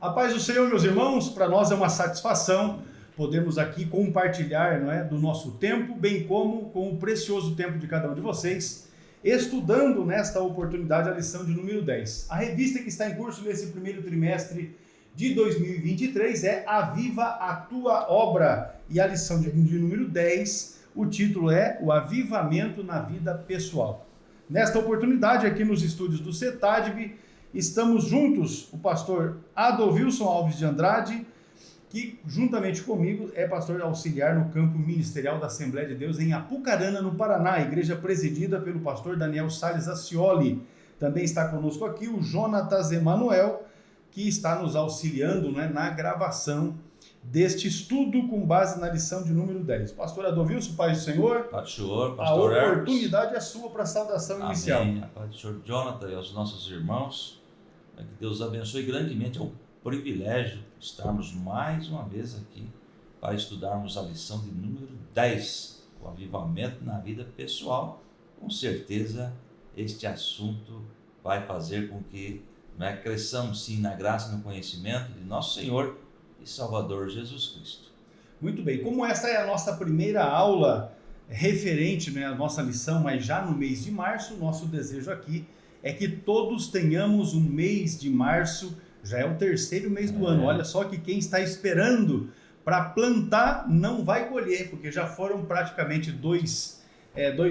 A paz do Senhor, meus irmãos, para nós é uma satisfação podermos aqui compartilhar, não é, do nosso tempo, bem como com o precioso tempo de cada um de vocês, estudando nesta oportunidade a lição de número 10. A revista que está em curso nesse primeiro trimestre de 2023 é Aviva a Tua Obra, e a lição de número 10, o título é O Avivamento na Vida Pessoal. Nesta oportunidade, aqui nos estúdios do CETADB, estamos juntos, o pastor Adolvilson Alves de Andrade, que juntamente comigo é pastor auxiliar no campo ministerial da Assembleia de Deus em Apucarana, no Paraná, igreja presidida pelo pastor Daniel Salles Ascioli. Também está conosco aqui o Jonatas Emanuel, que está nos auxiliando, né, na gravação deste estudo com base na lição de número 10. Pastor Adolvilson, paz do Senhor. Paz do Senhor, pastor A oportunidade é sua para a saudação inicial. Amém. A paz do Senhor Jonathan e aos nossos irmãos. Que Deus abençoe grandemente. É um privilégio estarmos mais uma vez aqui para estudarmos a lição de número 10, o avivamento na vida pessoal. Com certeza este assunto vai fazer com que cresçamos sim na graça e no conhecimento de nosso Senhor e Salvador Jesus Cristo. Muito bem, como esta é a nossa primeira aula referente, né, à nossa lição, mas já no mês de março, nosso desejo aqui é que todos tenhamos um mês de março, já é o terceiro mês do ano. Olha só que quem está esperando para plantar não vai colher, porque já foram praticamente dois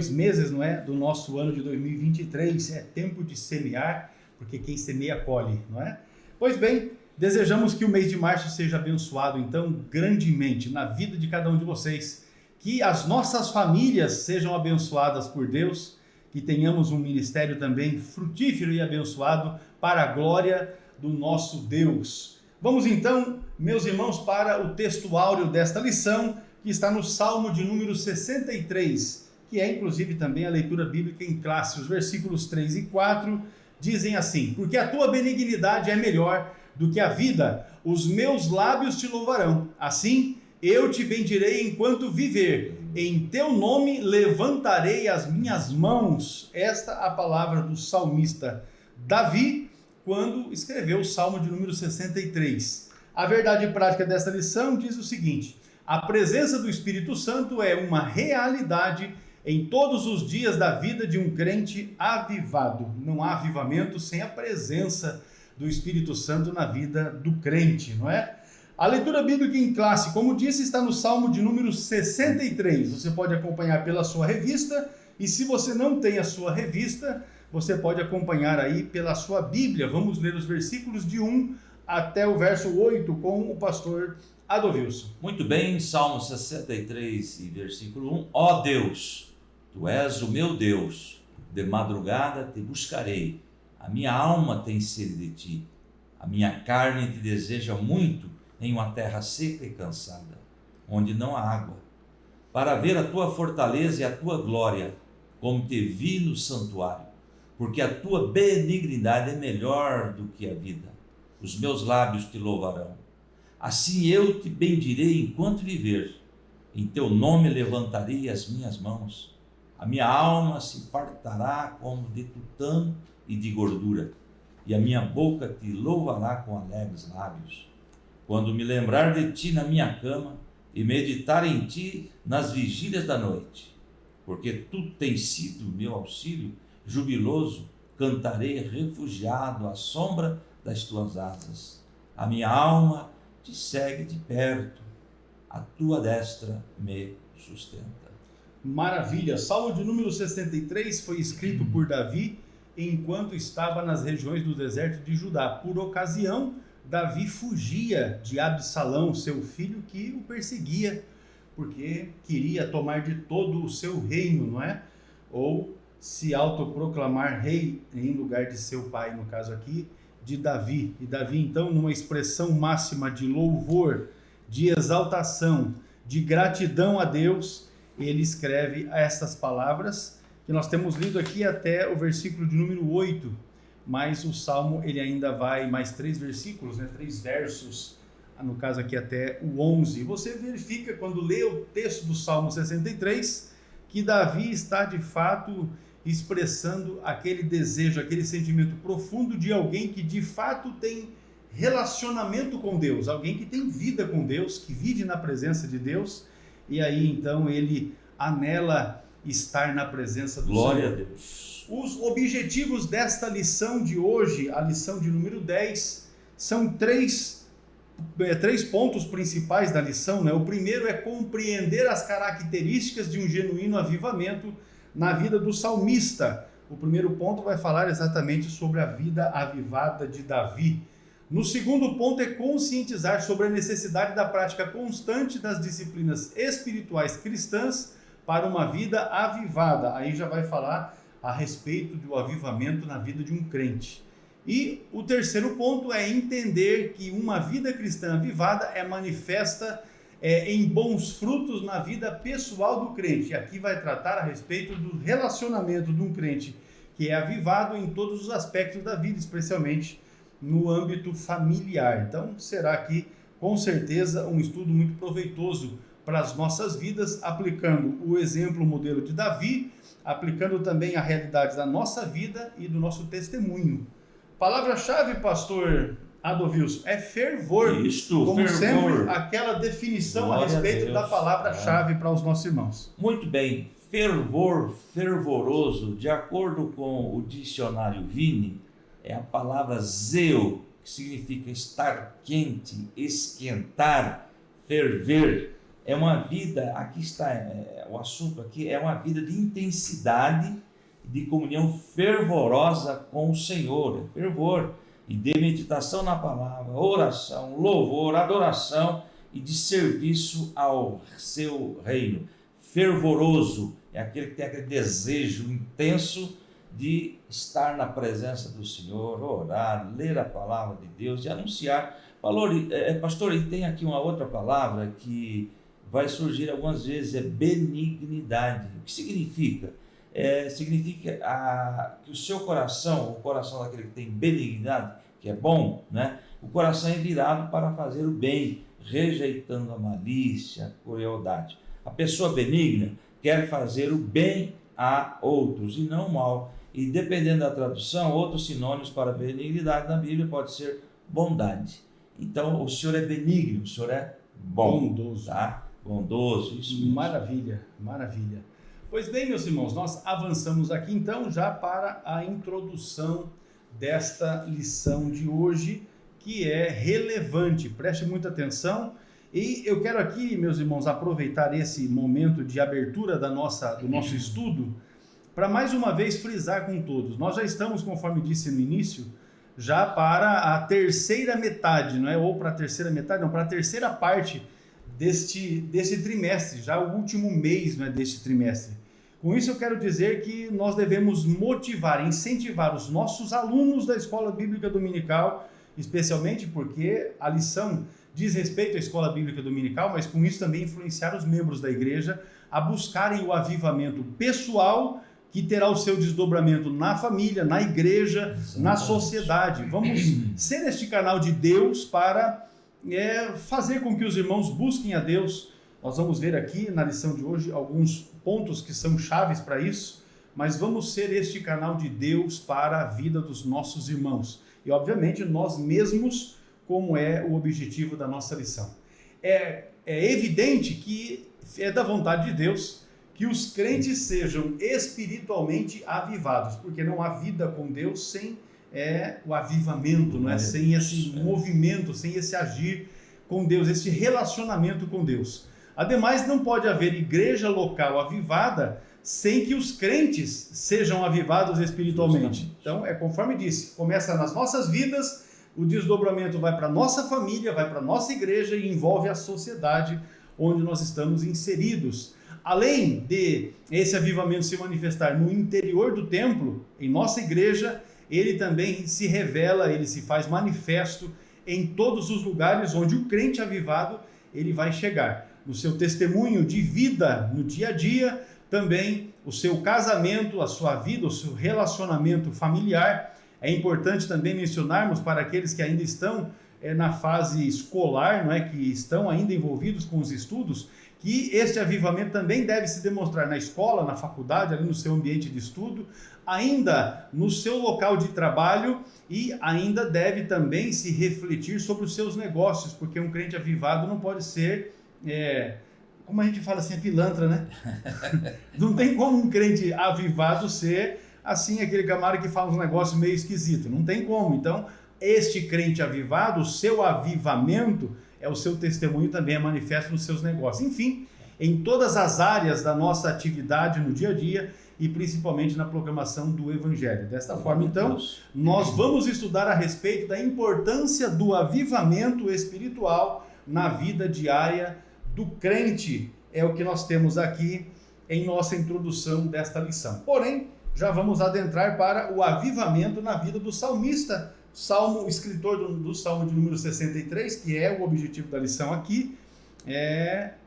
meses, não é, do nosso ano de 2023. É tempo de semear, porque quem semeia colhe, não é? Pois bem, desejamos que o mês de março seja abençoado, então, grandemente na vida de cada um de vocês, que as nossas famílias sejam abençoadas por Deus, que tenhamos um ministério também frutífero e abençoado para a glória do nosso Deus. Vamos então, meus irmãos, para o texto áureo desta lição, que está no Salmo de número 63, que é inclusive também a leitura bíblica em classe. Os versículos 3 e 4 dizem assim: porque a tua benignidade é melhor do que a vida, os meus lábios te louvarão. Assim, eu te bendirei enquanto viver, em teu nome levantarei as minhas mãos. Esta é a palavra do salmista Davi, quando escreveu o Salmo de número 63. A verdade prática desta lição diz o seguinte: a presença do Espírito Santo é uma realidade em todos os dias da vida de um crente avivado. Não há avivamento sem a presença do Espírito Santo na vida do crente, não é? A leitura bíblica em classe, como disse, está no Salmo de número 63. Você pode acompanhar pela sua revista, e se você não tem a sua revista, você pode acompanhar aí pela sua Bíblia. Vamos ler os versículos de 1 até o verso 8 com o pastor Adolvilson. Muito bem, Salmo 63 e versículo 1. Ó Deus, Tu és o meu Deus, de madrugada te buscarei, a minha alma tem sede de Ti, a minha carne te deseja muito em uma terra seca e cansada, onde não há água, para ver a Tua fortaleza e a Tua glória, como te vi no santuário, porque a Tua benignidade é melhor do que a vida, os meus lábios te louvarão. Assim eu te bendirei enquanto viver, em Teu nome levantarei as minhas mãos, a minha alma se fartará como de tutano e de gordura, e a minha boca te louvará com alegres lábios. Quando me lembrar de Ti na minha cama e meditar em Ti nas vigílias da noite, porque Tu tens sido meu auxílio, jubiloso, cantarei refugiado à sombra das Tuas asas. A minha alma Te segue de perto, a Tua destra me sustenta. Maravilha! Salmo de número 63 foi escrito por Davi enquanto estava nas regiões do deserto de Judá. Por ocasião, Davi fugia de Absalão, seu filho, que o perseguia, porque queria tomar de todo o seu reino, não é? Ou se autoproclamar rei em lugar de seu pai, no caso aqui, de Davi. E Davi, então, numa expressão máxima de louvor, de exaltação, de gratidão a Deus, ele escreve estas palavras, que nós temos lido aqui até o versículo de número 8, mas o Salmo ele ainda vai mais 3 versículos, 3 versos, no caso aqui até o 11. Você verifica quando lê o texto do Salmo 63, que Davi está de fato expressando aquele desejo, aquele sentimento profundo de alguém que de fato tem relacionamento com Deus, alguém que tem vida com Deus, que vive na presença de Deus, e aí então ele anela estar na presença do Senhor. Glória a Deus. Os objetivos desta lição de hoje, a lição de número 10, são três pontos principais da lição, né? O primeiro é compreender as características de um genuíno avivamento na vida do salmista. O primeiro ponto vai falar exatamente sobre a vida avivada de Davi. No segundo ponto é conscientizar sobre a necessidade da prática constante das disciplinas espirituais cristãs para uma vida avivada. Aí já vai falar a respeito do avivamento na vida de um crente. E o terceiro ponto é entender que uma vida cristã avivada é manifesta em bons frutos na vida pessoal do crente. E aqui vai tratar a respeito do relacionamento de um crente que é avivado em todos os aspectos da vida, especialmente no âmbito familiar. Então, será aqui, com certeza, um estudo muito proveitoso para as nossas vidas, aplicando o exemplo, o modelo de Davi, aplicando também a realidade da nossa vida e do nosso testemunho. Palavra-chave, pastor Adolvilson, é fervor. Isto, como fervor. sempre, aquela definição Glória a respeito a da Deus. palavra-chave para os nossos irmãos. Muito bem, fervor, fervoroso, de acordo com o dicionário Vini, é a palavra zeo, que significa estar quente, esquentar, ferver. É uma vida, aqui está o assunto aqui, é uma vida de intensidade, de comunhão fervorosa com o Senhor, fervor, e de meditação na palavra, oração, louvor, adoração e de serviço ao seu reino. Fervoroso é aquele que tem aquele desejo intenso de estar na presença do Senhor, orar, ler a palavra de Deus e anunciar. Pastor, e tem aqui uma outra palavra que vai surgir algumas vezes, é benignidade. O que significa? Significa que o seu coração, o coração daquele que tem benignidade, que é bom, né? O coração é virado para fazer o bem, rejeitando a malícia, a crueldade. A pessoa benigna quer fazer o bem a outros e não o mal. E dependendo da tradução, outros sinônimos para benignidade na Bíblia pode ser bondade. Então, o Senhor é benigno, o Senhor é bondoso, tá? Bondoso, isso mesmo. Maravilha, maravilha. Pois bem, meus irmãos, nós avançamos aqui então já para a introdução desta lição de hoje, que é relevante. Preste muita atenção. E eu quero aqui, meus irmãos, aproveitar esse momento de abertura do nosso estudo para mais uma vez frisar com todos. Nós já estamos, conforme disse no início, já para a terceira metade, não é? Ou para a terceira metade, não, para a terceira parte desse trimestre, já o último mês, não é, deste trimestre. Com isso eu quero dizer que nós devemos motivar, incentivar os nossos alunos da Escola Bíblica Dominical, especialmente porque a lição diz respeito à Escola Bíblica Dominical, mas com isso também influenciar os membros da igreja a buscarem o avivamento pessoal, que terá o seu desdobramento na família, na igreja, na sociedade. Vamos ser este canal de Deus para fazer com que os irmãos busquem a Deus. Nós vamos ver aqui na lição de hoje alguns pontos que são chaves para isso, mas vamos ser este canal de Deus para a vida dos nossos irmãos. E, obviamente, nós mesmos, como é o objetivo da nossa lição. É evidente que é da vontade de Deus que os crentes sejam espiritualmente avivados, porque não há vida com Deus sem o avivamento, não é? Sem esse movimento, sem esse agir com Deus, esse relacionamento com Deus. Ademais, não pode haver igreja local avivada sem que os crentes sejam avivados espiritualmente. Então, conforme disse, começa nas nossas vidas, o desdobramento vai para a nossa família, vai para a nossa igreja e envolve a sociedade onde nós estamos inseridos. Além de esse avivamento se manifestar no interior do templo, em nossa igreja, ele também se revela, ele se faz manifesto em todos os lugares onde o crente avivado ele vai chegar. No seu testemunho de vida no dia a dia, também o seu casamento, a sua vida, o seu relacionamento familiar. É importante também mencionarmos para aqueles que ainda estão na fase escolar, não é, que estão ainda envolvidos com os estudos, que este avivamento também deve se demonstrar na escola, na faculdade, ali no seu ambiente de estudo, ainda no seu local de trabalho, e ainda deve também se refletir sobre os seus negócios, porque um crente avivado não pode ser, como a gente fala assim, pilantra, né? Não tem como um crente avivado ser assim, aquele camarada que fala uns negócios meio esquisitos, não tem como. Então, este crente avivado, o seu avivamento o seu testemunho também é manifesto nos seus negócios. Enfim, em todas as áreas da nossa atividade no dia a dia e principalmente na proclamação do Evangelho. Desta forma, então, nós vamos estudar a respeito da importância do avivamento espiritual na vida diária do crente. É o que nós temos aqui em nossa introdução desta lição. Porém, já vamos adentrar para o avivamento na vida do salmista. O escritor do Salmo de número 63, que é o objetivo da lição aqui,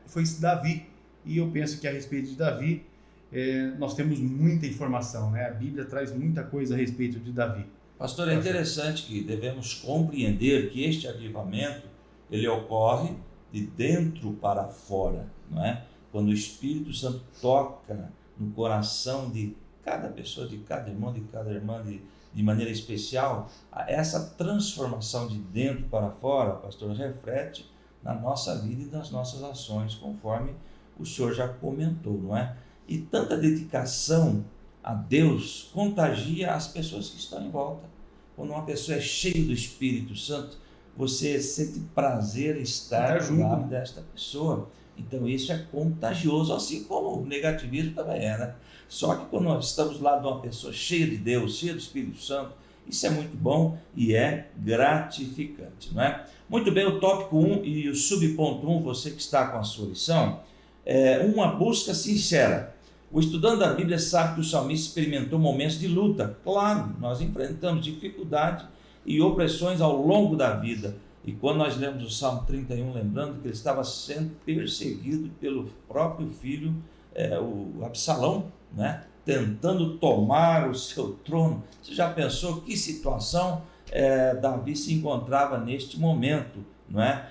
foi Davi. E eu penso que a respeito de Davi, nós temos muita informação, né? A Bíblia traz muita coisa a respeito de Davi. Pastor, é interessante que devemos compreender que este avivamento, ele ocorre de dentro para fora, não é? Quando o Espírito Santo toca no coração de cada pessoa, de cada irmão, de cada irmã, de maneira especial, essa transformação de dentro para fora, pastor, reflete na nossa vida e nas nossas ações, conforme o senhor já comentou, não é? E tanta dedicação a Deus contagia as pessoas que estão em volta. Quando uma pessoa é cheia do Espírito Santo, você sente prazer em estar ao lado desta pessoa. Então isso é contagioso, assim como o negativismo também né? Só que quando nós estamos lá de uma pessoa cheia de Deus, cheia do Espírito Santo, isso é muito bom e é gratificante, não é? Muito bem, o tópico 1 e o subponto 1, você que está com a sua lição, uma busca sincera. O estudante da Bíblia sabe que o salmista experimentou momentos de luta. Claro, nós enfrentamos dificuldade e opressões ao longo da vida. E quando nós lemos o Salmo 31, lembrando que ele estava sendo perseguido pelo próprio filho, o Absalão, né? Tentando tomar o seu trono. Você já pensou que situação Davi se encontrava neste momento, não é?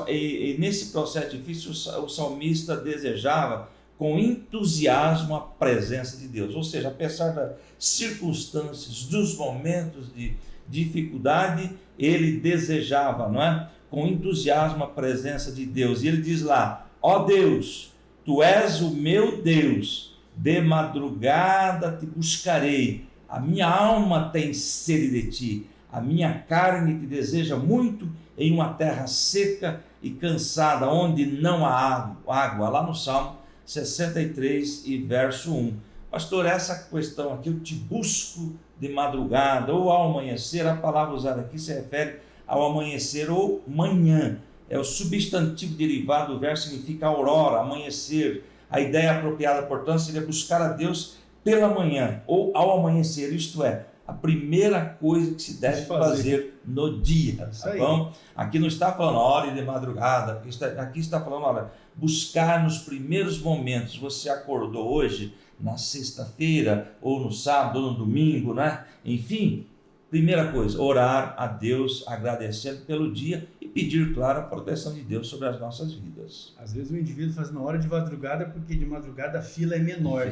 E nesse processo difícil, o salmista desejava com entusiasmo a presença de Deus. Ou seja, apesar das circunstâncias, dos momentos de dificuldade, ele desejava, não é? Com entusiasmo a presença de Deus. E ele diz lá: ó Deus, tu és o meu Deus, de madrugada te buscarei, a minha alma tem sede de ti, a minha carne te deseja muito em uma terra seca e cansada, onde não há água. Lá no Salmo 63 e verso 1. Pastor, essa questão aqui, eu te busco de madrugada ou ao amanhecer, a palavra usada aqui se refere ao amanhecer ou manhã. É o substantivo derivado do verso, significa aurora, amanhecer. A ideia apropriada, portanto, seria buscar a Deus pela manhã ou ao amanhecer, isto é, a primeira coisa que se deve fazer no dia, tá bom? Aqui não está falando hora de madrugada, aqui está falando, olha, buscar nos primeiros momentos. Você acordou hoje, na sexta-feira, ou no sábado, ou no domingo, né? Enfim, primeira coisa, orar a Deus, agradecendo pelo dia e pedir, claro, a proteção de Deus sobre as nossas vidas. Às vezes o indivíduo faz na hora de madrugada, porque de madrugada a fila é menor.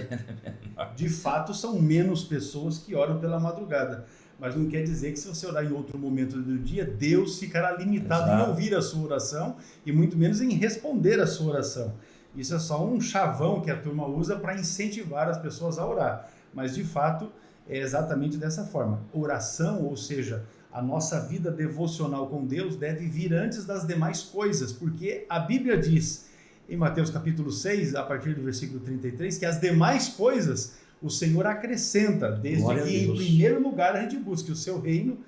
De fato, são menos pessoas que oram pela madrugada. Mas não quer dizer que se você orar em outro momento do dia, Deus ficará limitado em ouvir a sua oração e muito menos em responder a sua oração. Isso é só um chavão que a turma usa para incentivar as pessoas a orar. Mas, de fato, é exatamente dessa forma. Oração, ou seja, a nossa vida devocional com Deus deve vir antes das demais coisas, porque a Bíblia diz, em Mateus capítulo 6, a partir do versículo 33, que as demais coisas o Senhor acrescenta, desde que em primeiro lugar a gente busque o seu reino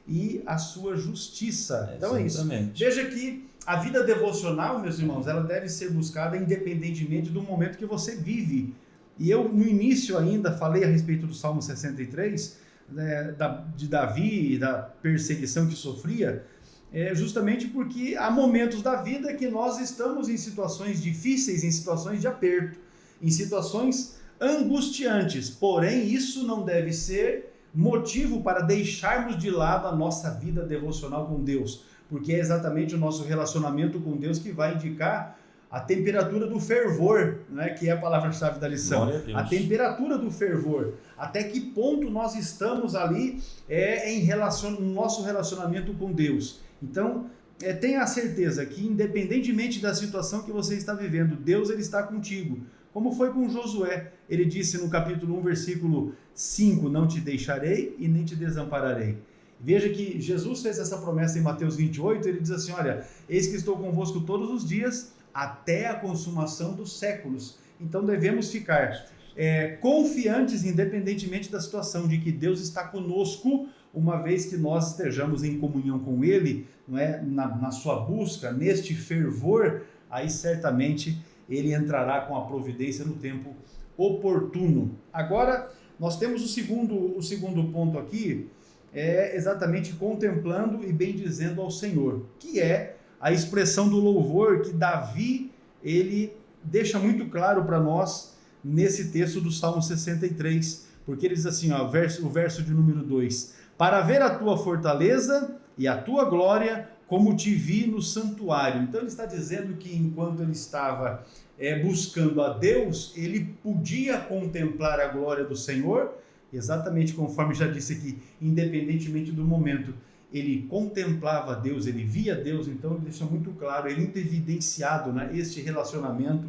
e a sua justiça. Então é isso. Veja que a vida devocional, meus irmãos, ela deve ser buscada independentemente do momento que você vive. E eu, no início ainda, falei a respeito do Salmo 63, de Davi e da perseguição que sofria, justamente porque há momentos da vida que nós estamos em situações difíceis, em situações de aperto, em situações angustiantes. Porém, isso não deve ser motivo para deixarmos de lado a nossa vida devocional com Deus. porque é exatamente o nosso relacionamento com Deus que vai indicar a temperatura do fervor, né, que é a palavra-chave da lição. A temperatura do fervor. Até que ponto nós estamos ali no nosso relacionamento com Deus. Então, tenha a certeza que, independentemente da situação que você está vivendo, Deus ele está contigo. Como foi com Josué. Ele disse no capítulo 1, versículo 5, não te deixarei e nem te desampararei. Veja que Jesus fez essa promessa em Mateus 28, ele diz assim, olha, eis que estou convosco todos os dias, até a consumação dos séculos. Então devemos ficar confiantes, independentemente da situação, de que Deus está conosco, uma vez que nós estejamos em comunhão com Ele, não é? na sua busca, neste fervor, aí certamente Ele entrará com a providência no tempo oportuno. Agora, nós temos o segundo ponto aqui, exatamente contemplando e bendizendo ao Senhor, que é a expressão do louvor que Davi, ele deixa muito claro para nós nesse texto do Salmo 63, porque ele diz assim, ó, o verso de número 2, para ver a tua fortaleza e a tua glória, como te vi no santuário. Então ele está dizendo que enquanto ele estava buscando a Deus, ele podia contemplar a glória do Senhor, exatamente conforme já disse aqui, independentemente do momento, ele contemplava Deus, ele via Deus, então ele deixa muito claro, ele muito evidenciado, né, este relacionamento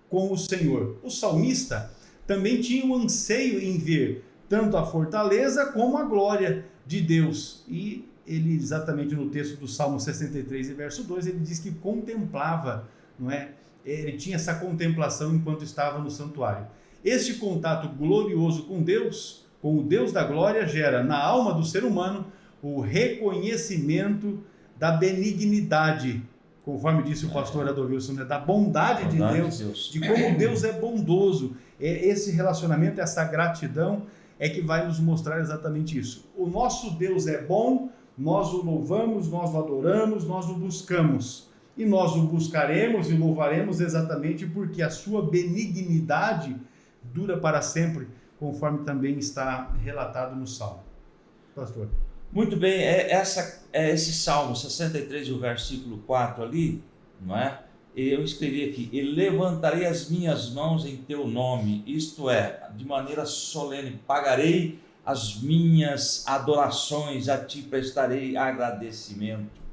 com o Senhor. O salmista também tinha um anseio em ver tanto a fortaleza como a glória de Deus. E ele, exatamente no texto do Salmo 63, verso 2, ele diz que contemplava, não é? Ele tinha essa contemplação enquanto estava no santuário. Este contato glorioso com Deus, com o Deus da glória, gera na alma do ser humano o reconhecimento da benignidade, conforme disse o pastor Adolfo, né? Da bondade de Deus, de como Deus é bondoso. Esse relacionamento, essa gratidão é que vai nos mostrar exatamente isso. O nosso Deus é bom, nós o louvamos, nós o adoramos, nós o buscamos. E nós o buscaremos e louvaremos exatamente porque a sua benignidade dura para sempre, conforme também está relatado no Salmo. Pastor. Muito bem, esse Salmo 63, o versículo 4 ali, não é? Eu escrevi aqui, e levantarei as minhas mãos em teu nome, isto é, de maneira solene, pagarei as minhas adorações, a ti prestarei agradecimento,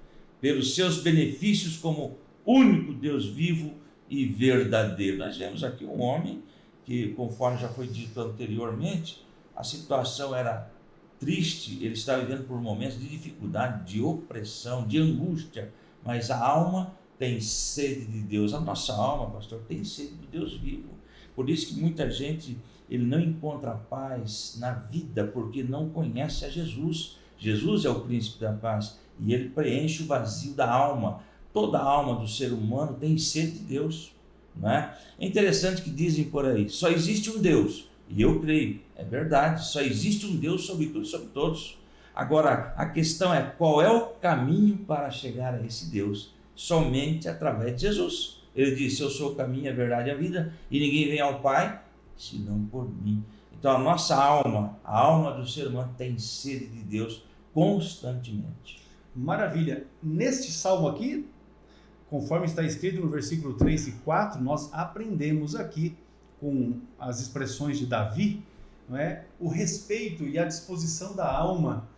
pelos seus benefícios como único Deus vivo e verdadeiro. Nós vemos aqui um homem que, conforme já foi dito anteriormente, a situação era triste, ele estava vivendo por momentos de dificuldade, de opressão, de angústia, mas a alma tem sede de Deus. A nossa alma, pastor, tem sede do Deus vivo. Por isso que muita gente ele não encontra paz na vida, porque não conhece a Jesus. Jesus é o príncipe da paz e ele preenche o vazio da alma. Toda a alma do ser humano tem sede de Deus, não é? É interessante que dizem por aí, só existe um Deus. E eu creio, é verdade, só existe um Deus sobre tudo e sobre todos. Agora, a questão é qual é o caminho para chegar a esse Deus? Somente através de Jesus. Ele disse, eu sou o caminho, a verdade e a vida, e ninguém vem ao Pai, senão por mim. Então a nossa alma, a alma do ser humano tem sede de Deus constantemente. Maravilha. Neste salmo aqui, conforme está escrito no versículo 3 e 4, nós aprendemos aqui com as expressões de Davi, não é? O respeito e a disposição da alma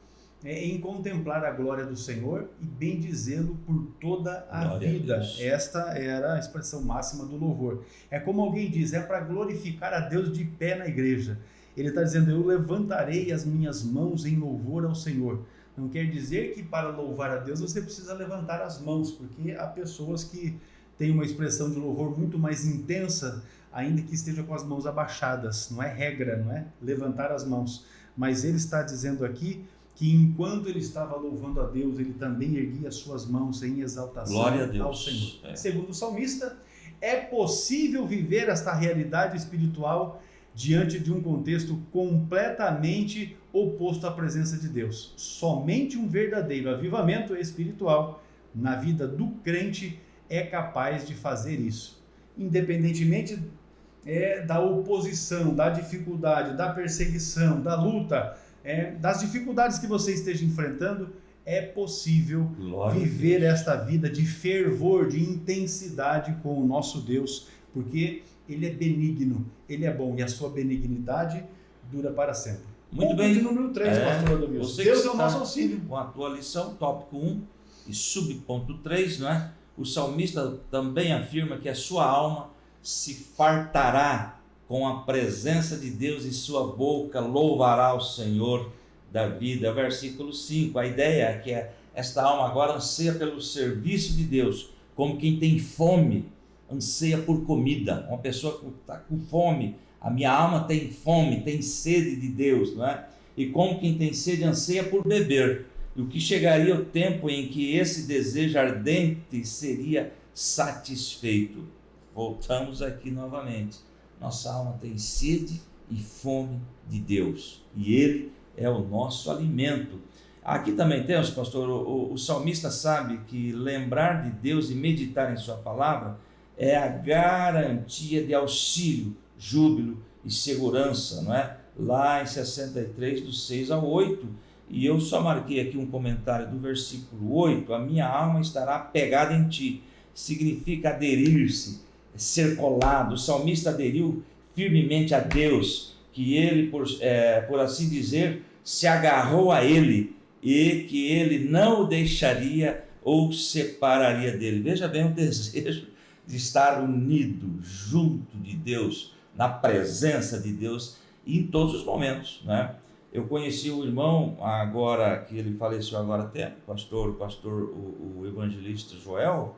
em contemplar a glória do Senhor e bendizê-lo por toda a Glória vida. a Esta era a expressão máxima do louvor. É como alguém diz, é para glorificar a Deus de pé na igreja. Ele está dizendo, eu levantarei as minhas mãos em louvor ao Senhor. Não quer dizer que para louvar a Deus você precisa levantar as mãos, porque há pessoas que têm uma expressão de louvor muito mais intensa, ainda que esteja com as mãos abaixadas. Não é regra, não é? Levantar as mãos. Mas ele está dizendo aqui que enquanto ele estava louvando a Deus, ele também erguia as suas mãos em exaltação ao Senhor. Segundo o salmista, é possível viver esta realidade espiritual diante de um contexto completamente oposto à presença de Deus. Somente um verdadeiro avivamento espiritual na vida do crente é capaz de fazer isso. Independentemente da oposição, da dificuldade, da perseguição, da luta, das dificuldades que você esteja enfrentando, é possível Glória a viver Deus. esta vida de fervor, de intensidade com o nosso Deus, porque Ele é benigno, Ele é bom e a sua benignidade dura para sempre. Muito Ponto bem. de número 3, pastor Adolfo. Você Deus que é o está nosso auxílio. com a tua lição, tópico 1 e subponto 3, não é? O salmista também afirma que a sua alma se fartará com a presença de Deus e sua boca louvará o Senhor da vida. Versículo 5, a ideia é que esta alma agora anseia pelo serviço de Deus, como quem tem fome, anseia por comida. Uma pessoa que está com fome, a minha alma tem fome, tem sede de Deus, não é? E como quem tem sede, anseia por beber. E o que chegaria o tempo em que esse desejo ardente seria satisfeito. Voltamos aqui novamente. Nossa alma tem sede e fome de Deus, e Ele é o nosso alimento. Aqui também temos, pastor, o salmista sabe que lembrar de Deus e meditar em sua palavra é a garantia de auxílio, júbilo e segurança, não é? Lá em 63, do 6 ao 8, e eu só marquei aqui um comentário do versículo 8, a minha alma estará pegada em ti, significa aderir-se, ser colado. O salmista aderiu firmemente a Deus, que ele, por assim dizer, se agarrou a ele, e que ele não o deixaria ou separaria dele. Veja bem o desejo de estar unido, junto de Deus, na presença de Deus, em todos os momentos, né? Eu conheci o irmão, agora que ele faleceu agora até, o evangelista Joel,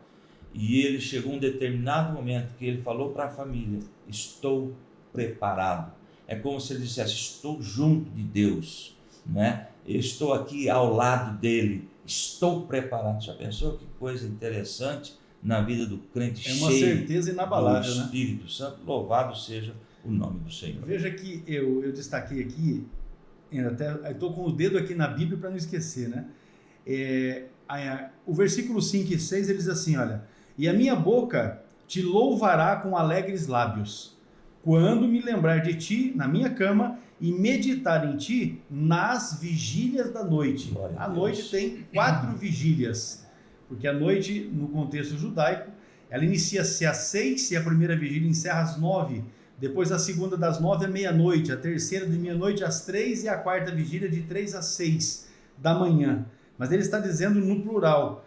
e ele chegou um determinado momento que ele falou para a família: estou preparado. É como se ele dissesse: estou junto de Deus, né? Eu estou aqui ao lado dele, estou preparado. Já pensou que coisa interessante na vida do crente? É uma cheio certeza inabalável, do né? Espírito Santo? Louvado seja o nome do Senhor. Veja que eu destaquei aqui, até estou com o dedo aqui na Bíblia para não esquecer, né? O versículo 5 e 6 ele diz assim, olha: e a minha boca te louvará com alegres lábios, quando me lembrar de ti na minha cama e meditar em ti nas vigílias da noite. Glória a A Deus. noite tem 4 vigílias, porque a noite, no contexto judaico, ela inicia-se às 6 e a primeira vigília encerra às 9. Depois a segunda das 9 à meia-noite, a terceira de meia-noite às 3 e a quarta vigília de 3 às 6 da manhã. Mas ele está dizendo no plural,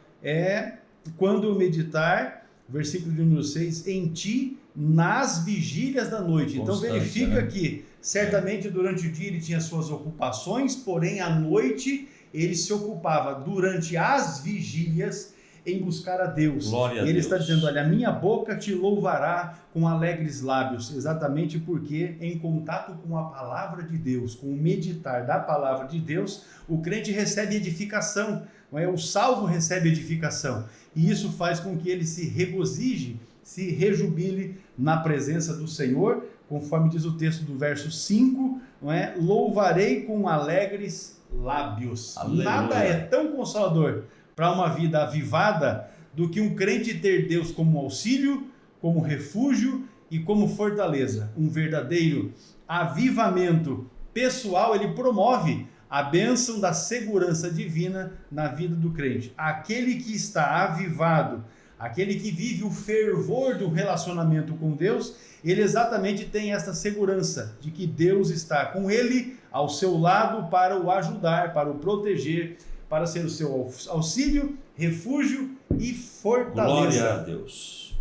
quando eu meditar, versículo de número 6, em ti nas vigílias da noite. Então verifica, né, que certamente durante o dia ele tinha suas ocupações, porém à noite ele se ocupava durante as vigílias em buscar a Deus. Glória a e ele Deus. está dizendo, olha, a minha boca te louvará com alegres lábios, exatamente porque em contato com a palavra de Deus, com o meditar da palavra de Deus, o crente recebe edificação, não é? O salvo recebe edificação, e isso faz com que ele se regozije, se rejubile na presença do Senhor, conforme diz o texto do verso 5, não é? Louvarei com alegres lábios. Aleluia. Nada é tão consolador para uma vida avivada do que um crente ter Deus como auxílio, como refúgio e como fortaleza. Um verdadeiro avivamento pessoal, ele promove a bênção da segurança divina na vida do crente. Aquele que está avivado, aquele que vive o fervor do relacionamento com Deus, ele exatamente tem essa segurança de que Deus está com ele, ao seu lado, para o ajudar, para o proteger, para ser o seu auxílio, refúgio e fortaleza. Glória a Deus.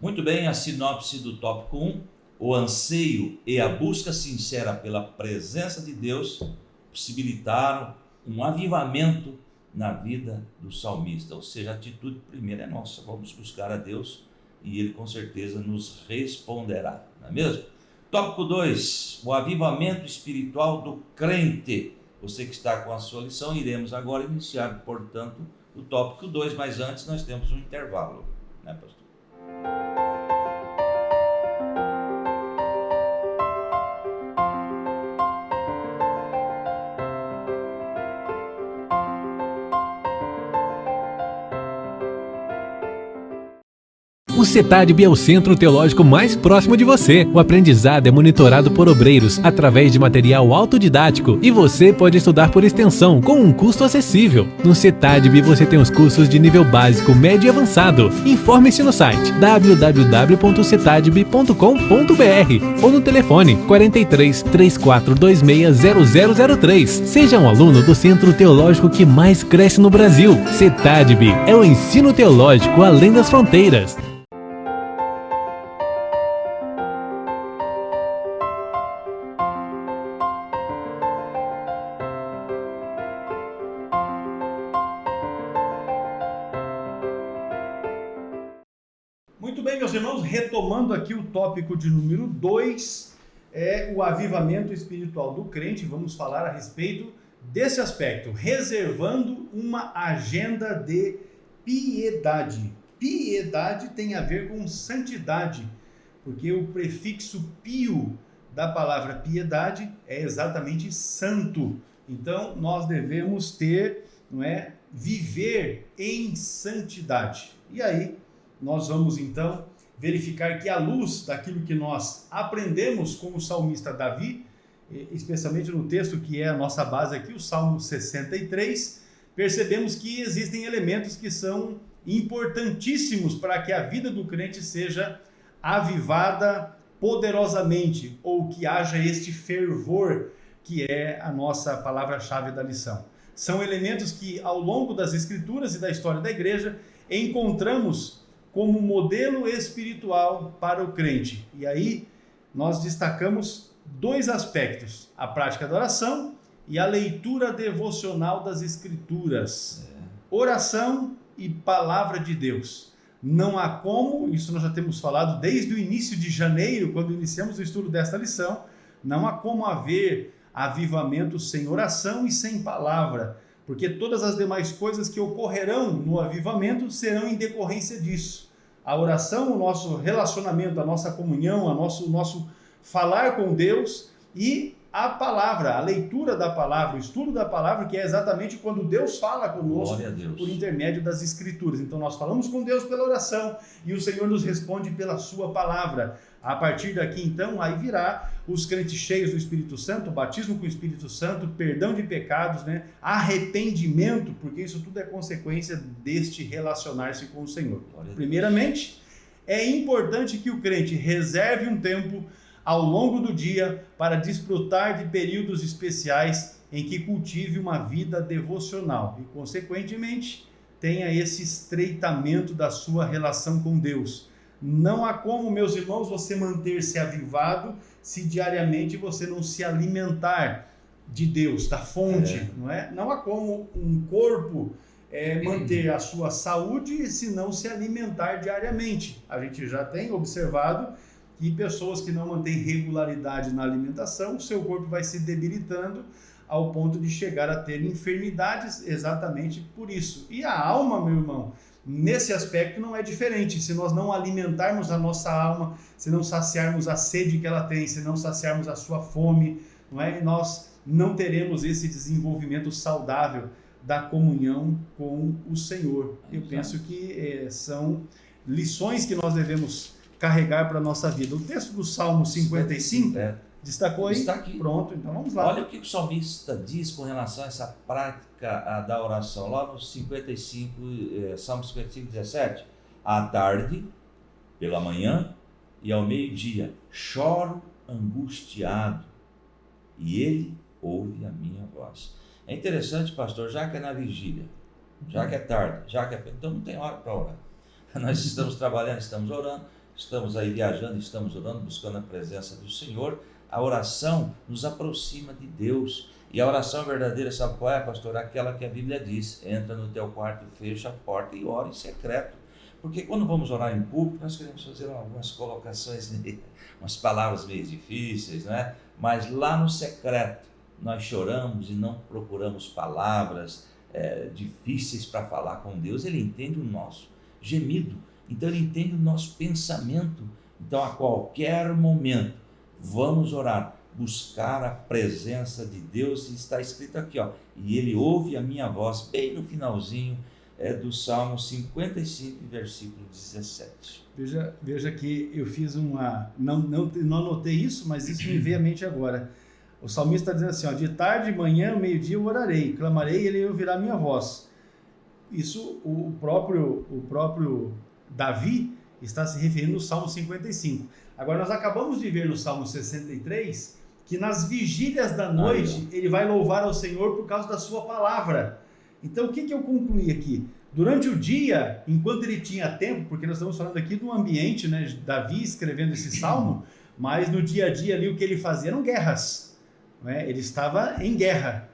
Muito bem, a sinopse do tópico 1, o anseio e a busca sincera pela presença de Deus possibilitaram um avivamento na vida do salmista, ou seja, a atitude primeira é nossa, vamos buscar a Deus e Ele com certeza nos responderá, não é mesmo? Tópico 2, o avivamento espiritual do crente. Você que está com a sua lição, iremos agora iniciar, portanto, o tópico 2, mas antes nós temos um intervalo, né, pastor? O CETADB é o centro teológico mais próximo de você. O aprendizado é monitorado por obreiros através de material autodidático e você pode estudar por extensão com um custo acessível. No CETADB você tem os cursos de nível básico, médio e avançado. Informe-se no site www.cetadb.com.br ou no telefone 43 3426 0003. Seja um aluno do centro teológico que mais cresce no Brasil. CETADB é o ensino teológico além das fronteiras. Muito bem, meus irmãos, retomando aqui o tópico de número 2, o avivamento espiritual do crente. Vamos falar a respeito desse aspecto, reservando uma agenda de piedade. Piedade tem a ver com santidade, porque o prefixo pio da palavra piedade é exatamente santo. Então, nós devemos ter, viver em santidade. E aí, nós vamos então verificar que à luz daquilo que nós aprendemos com o salmista Davi, especialmente no texto que é a nossa base aqui, o Salmo 63, percebemos que existem elementos que são importantíssimos para que a vida do crente seja avivada poderosamente, ou que haja este fervor que é a nossa palavra-chave da lição. São elementos que ao longo das Escrituras e da história da igreja encontramos como modelo espiritual para o crente. E aí nós destacamos dois aspectos: a prática da oração e a leitura devocional das Escrituras. Oração e palavra de Deus. Não há como, isso nós já temos falado desde o início de janeiro, quando iniciamos o estudo desta lição, não há como haver avivamento sem oração e sem palavra, porque todas as demais coisas que ocorrerão no avivamento serão em decorrência disso. A oração, o nosso relacionamento, a nossa comunhão, o nosso falar com Deus, e a palavra, a leitura da palavra, o estudo da palavra, que é exatamente quando Deus fala conosco por intermédio das Escrituras. Então nós falamos com Deus pela oração e o Senhor nos responde pela sua palavra. A partir daqui então, aí virá os crentes cheios do Espírito Santo, batismo com o Espírito Santo, perdão de pecados, arrependimento, porque isso tudo é consequência deste relacionar-se com o Senhor. Primeiramente, é importante que o crente reserve um tempo ao longo do dia para desfrutar de períodos especiais em que cultive uma vida devocional e, consequentemente, tenha esse estreitamento da sua relação com Deus. Não há como, meus irmãos, você manter-se avivado se diariamente você não se alimentar de Deus, da fonte, não é? Não há como um corpo manter a sua saúde se não se alimentar diariamente. A gente já tem observado que pessoas que não mantêm regularidade na alimentação, o seu corpo vai se debilitando ao ponto de chegar a ter enfermidades exatamente por isso. E a alma, meu irmão, nesse aspecto não é diferente. Se nós não alimentarmos a nossa alma, se não saciarmos a sede que ela tem, se não saciarmos a sua fome, nós não teremos esse desenvolvimento saudável da comunhão com o Senhor. Eu penso que são lições que nós devemos carregar para a nossa vida. O texto do Salmo 55, destacou aí? Está aqui. Pronto, então vamos lá. Olha o que o salmista diz com relação a essa prática da oração. Lá no 55, Salmo 55, 17. À tarde, pela manhã e ao meio-dia, choro angustiado, e ele ouve a minha voz. É interessante, pastor, já que é na vigília, já que é tarde, então não tem hora para orar. Nós estamos trabalhando, estamos orando, estamos aí viajando, estamos orando, buscando a presença do Senhor. A oração nos aproxima de Deus. E a oração verdadeira, sabe qual é, pastor? Aquela que a Bíblia diz: entra no teu quarto, fecha a porta e ora em secreto. Porque quando vamos orar em público, nós queremos fazer algumas colocações, umas palavras meio difíceis, né? Mas lá no secreto, nós choramos e não procuramos palavras difíceis para falar com Deus. Ele entende o nosso gemido, então ele entende o nosso pensamento. Então, a qualquer momento, vamos orar, buscar a presença de Deus. E está escrito aqui, e ele ouve a minha voz. Bem no finalzinho é do Salmo 55, versículo 17. Veja que eu fiz uma... Não anotei isso, mas isso me veio à mente agora. O salmista está dizendo assim, ó, de tarde, manhã, meio-dia eu orarei, clamarei e ele ouvirá minha voz. Isso o próprio Davi está se referindo no Salmo 55. Agora nós acabamos de ver no Salmo 63 que nas vigílias da noite ele vai louvar ao Senhor por causa da sua palavra. Então o que eu concluí aqui? Durante o dia, enquanto ele tinha tempo, porque nós estamos falando aqui de um ambiente, né, Davi escrevendo esse salmo, mas no dia a dia ali o que ele fazia eram guerras. Né? Ele estava em guerra.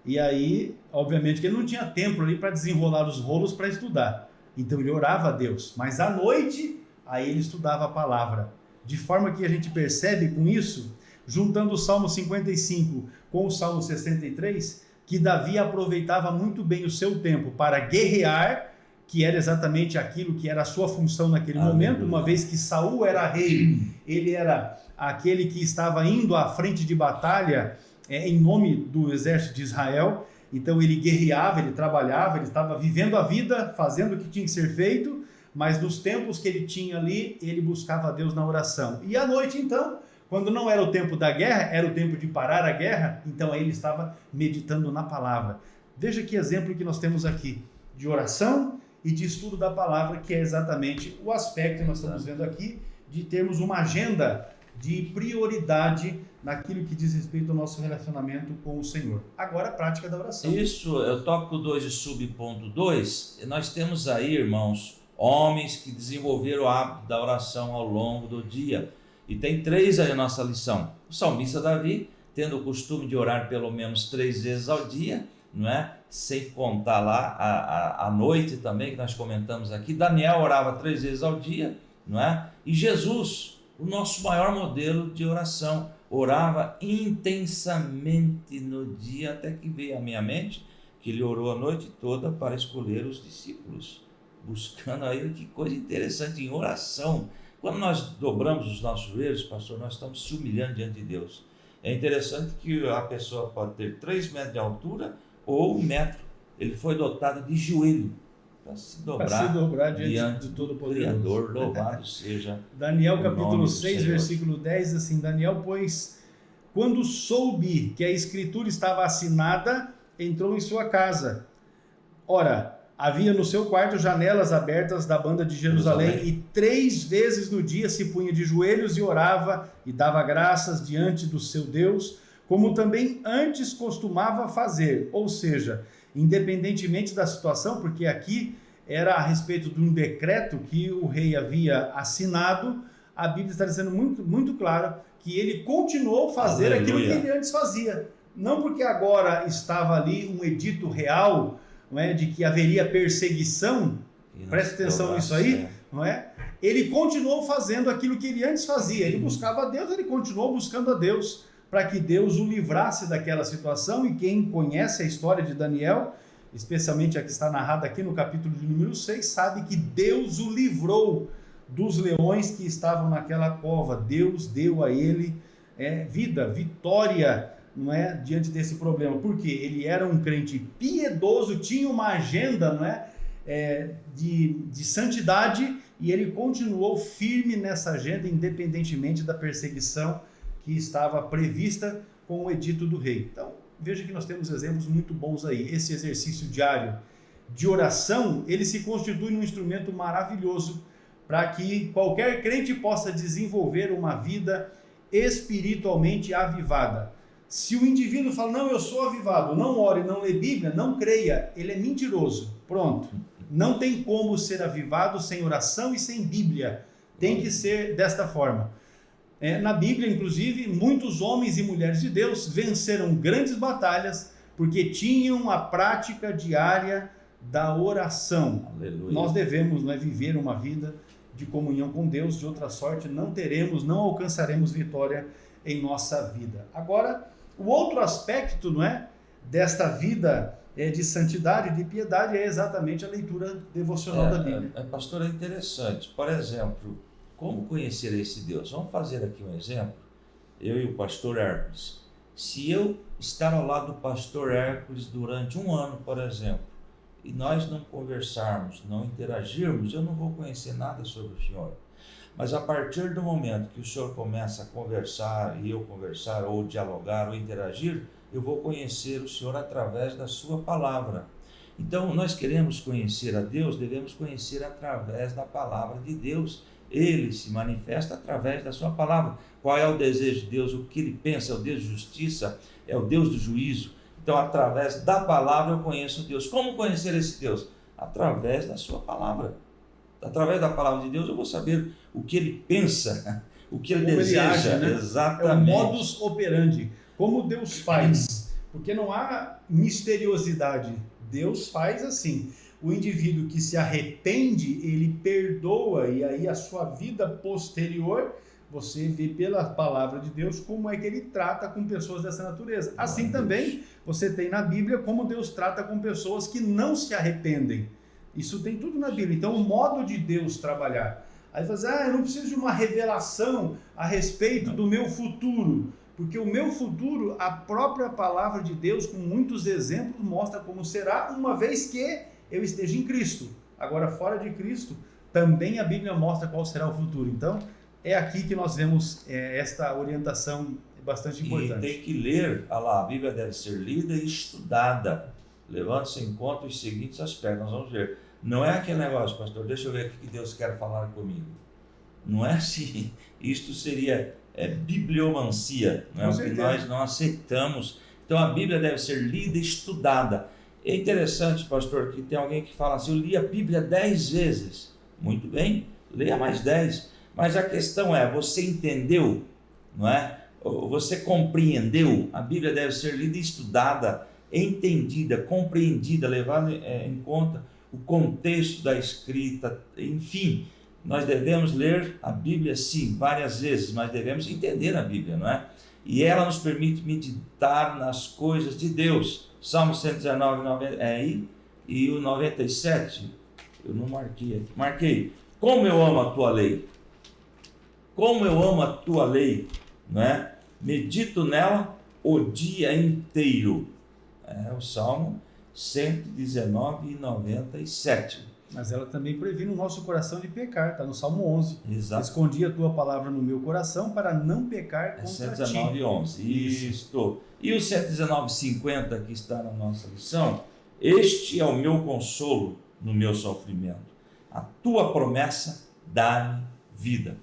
E aí, obviamente, que ele não tinha tempo ali para desenrolar os rolos para estudar. Então ele orava a Deus. Mas à noite, aí ele estudava a palavra. De forma que a gente percebe com isso, juntando o Salmo 55 com o Salmo 63, que Davi aproveitava muito bem o seu tempo para guerrear, que era exatamente aquilo que era a sua função naquele momento, uma vez que Saul era rei, ele era aquele que estava indo à frente de batalha em nome do exército de Israel. Então ele guerreava, ele trabalhava, ele estava vivendo a vida, fazendo o que tinha que ser feito, mas nos tempos que ele tinha ali, ele buscava a Deus na oração. E à noite, então, quando não era o tempo da guerra, era o tempo de parar a guerra, então aí ele estava meditando na palavra. Veja que exemplo que nós temos aqui, de oração e de estudo da palavra, que é exatamente o aspecto que nós estamos vendo aqui, de termos uma agenda de prioridade naquilo que diz respeito ao nosso relacionamento com o Senhor. Agora, a prática da oração. Isso, é o tópico 2 de subponto 2. Nós temos aí, irmãos, homens que desenvolveram o hábito da oração ao longo do dia. E tem 3 aí na nossa lição. O salmista Davi, tendo o costume de orar pelo menos 3 vezes ao dia, não é? Sem contar lá a noite também, que nós comentamos aqui. Daniel orava 3 vezes ao dia, não é? E Jesus, o nosso maior modelo de oração, orava intensamente no dia, até que veio à minha mente que ele orou a noite toda para escolher os discípulos, buscando aí, que coisa interessante, em oração. Quando nós dobramos os nossos joelhos, pastor, nós estamos se humilhando diante de Deus. É interessante que a pessoa pode ter 3 metros de altura ou 1 metro. Ele foi dotado de joelho para se dobrar diante do Todo-Poderoso. Criador, louvado seja Daniel capítulo 6, versículo 10, assim, Daniel, pois, quando soube que a escritura estava assinada, entrou em sua casa. Ora, havia no seu quarto janelas abertas da banda de Jerusalém, e 3 vezes no dia se punha de joelhos e orava e dava graças diante do seu Deus, como também antes costumava fazer. Ou seja, independentemente da situação, porque aqui era a respeito de um decreto que o rei havia assinado, a Bíblia está dizendo muito, muito claro que ele continuou a fazer aquilo que ele antes fazia. Não porque agora estava ali um edito real, não é, de que haveria perseguição, preste atenção nisso aí, não é? Ele continuou fazendo aquilo que ele antes fazia, ele buscava a Deus, ele continuou buscando a Deus, para que Deus o livrasse daquela situação. E quem conhece a história de Daniel, especialmente a que está narrada aqui no capítulo de número 6, sabe que Deus o livrou dos leões que estavam naquela cova. Deus deu a ele vida, vitória, não é, diante desse problema, porque ele era um crente piedoso, tinha uma agenda, não é, de santidade, e ele continuou firme nessa agenda, independentemente da perseguição que estava prevista com o edito do rei. Então, veja que nós temos exemplos muito bons aí. Esse exercício diário de oração, ele se constitui num instrumento maravilhoso para que qualquer crente possa desenvolver uma vida espiritualmente avivada. Se o indivíduo fala, não, eu sou avivado, não ore, não lê Bíblia, não creia, ele é mentiroso. Pronto. Não tem como ser avivado sem oração e sem Bíblia. Tem que ser desta forma. Na Bíblia, inclusive, muitos homens e mulheres de Deus venceram grandes batalhas porque tinham a prática diária da oração. Aleluia. Nós devemos viver uma vida de comunhão com Deus, de outra sorte não alcançaremos vitória em nossa vida. Agora, o outro aspecto, desta vida de santidade, de piedade, é exatamente a leitura devocional da Bíblia. Pastor, é interessante. Por exemplo, como conhecer esse Deus? Vamos fazer aqui um exemplo. Eu e o pastor Hércules. Se eu estar ao lado do pastor Hércules durante 1 ano, por exemplo, e nós não conversarmos, não interagirmos, eu não vou conhecer nada sobre o Senhor. Mas a partir do momento que o Senhor começa a conversar, e eu conversar, ou dialogar, ou interagir, eu vou conhecer o Senhor através da sua palavra. Então, nós queremos conhecer a Deus, devemos conhecer através da palavra de Deus. Ele se manifesta através da sua palavra. Qual é o desejo de Deus? O que ele pensa? É o Deus de justiça? É o Deus do juízo? Então, através da palavra eu conheço Deus. Como conhecer esse Deus? Através da sua palavra. Através da palavra de Deus eu vou saber o que ele pensa, o que ele como deseja. ele age, né? Exatamente. É o modus operandi. Como Deus faz. Porque não há misteriosidade. Deus faz assim. O indivíduo que se arrepende, ele perdoa, e aí a sua vida posterior, você vê pela palavra de Deus como é que ele trata com pessoas dessa natureza. Assim também você tem na Bíblia como Deus trata com pessoas que não se arrependem. Isso tem tudo na Bíblia. Então o modo de Deus trabalhar. Aí você diz, eu não preciso de uma revelação a respeito do meu futuro. Porque o meu futuro, a própria palavra de Deus, com muitos exemplos, mostra como será, uma vez que eu esteja em Cristo. Agora, fora de Cristo, também a Bíblia mostra qual será o futuro. Então, é aqui que nós vemos esta orientação bastante importante. E tem que ler, a Bíblia deve ser lida e estudada, levando-se em conta os seguintes aspectos. Nós vamos ver. Não é aquele negócio, pastor, deixa eu ver o que Deus quer falar comigo. Não é assim. Isto seria bibliomancia, não é o que nós não aceitamos. Então a Bíblia deve ser lida e estudada. É interessante, pastor, que tem alguém que fala assim, eu li a Bíblia 10 vezes. Muito bem, leia mais 10. Mas a questão é, você entendeu, não é? Você compreendeu? A Bíblia deve ser lida e estudada, entendida, compreendida, levada em conta o contexto da escrita, enfim. Nós devemos ler a Bíblia, sim, várias vezes, mas devemos entender a Bíblia, não é? E ela nos permite meditar nas coisas de Deus. Salmo 119, 90, aí, e o 97, eu não marquei aqui. Marquei. Como eu amo a tua lei. Como eu amo a tua lei, não é? Medito nela o dia inteiro. É o Salmo 119 e 97. Mas ela também previne o nosso coração de pecar, está no Salmo 11. Exato. Escondi a tua palavra no meu coração para não pecar contra 119 e 11. Isto. E o 119 50 que está na nossa lição, este é o meu consolo no meu sofrimento. A tua promessa dá-me vida.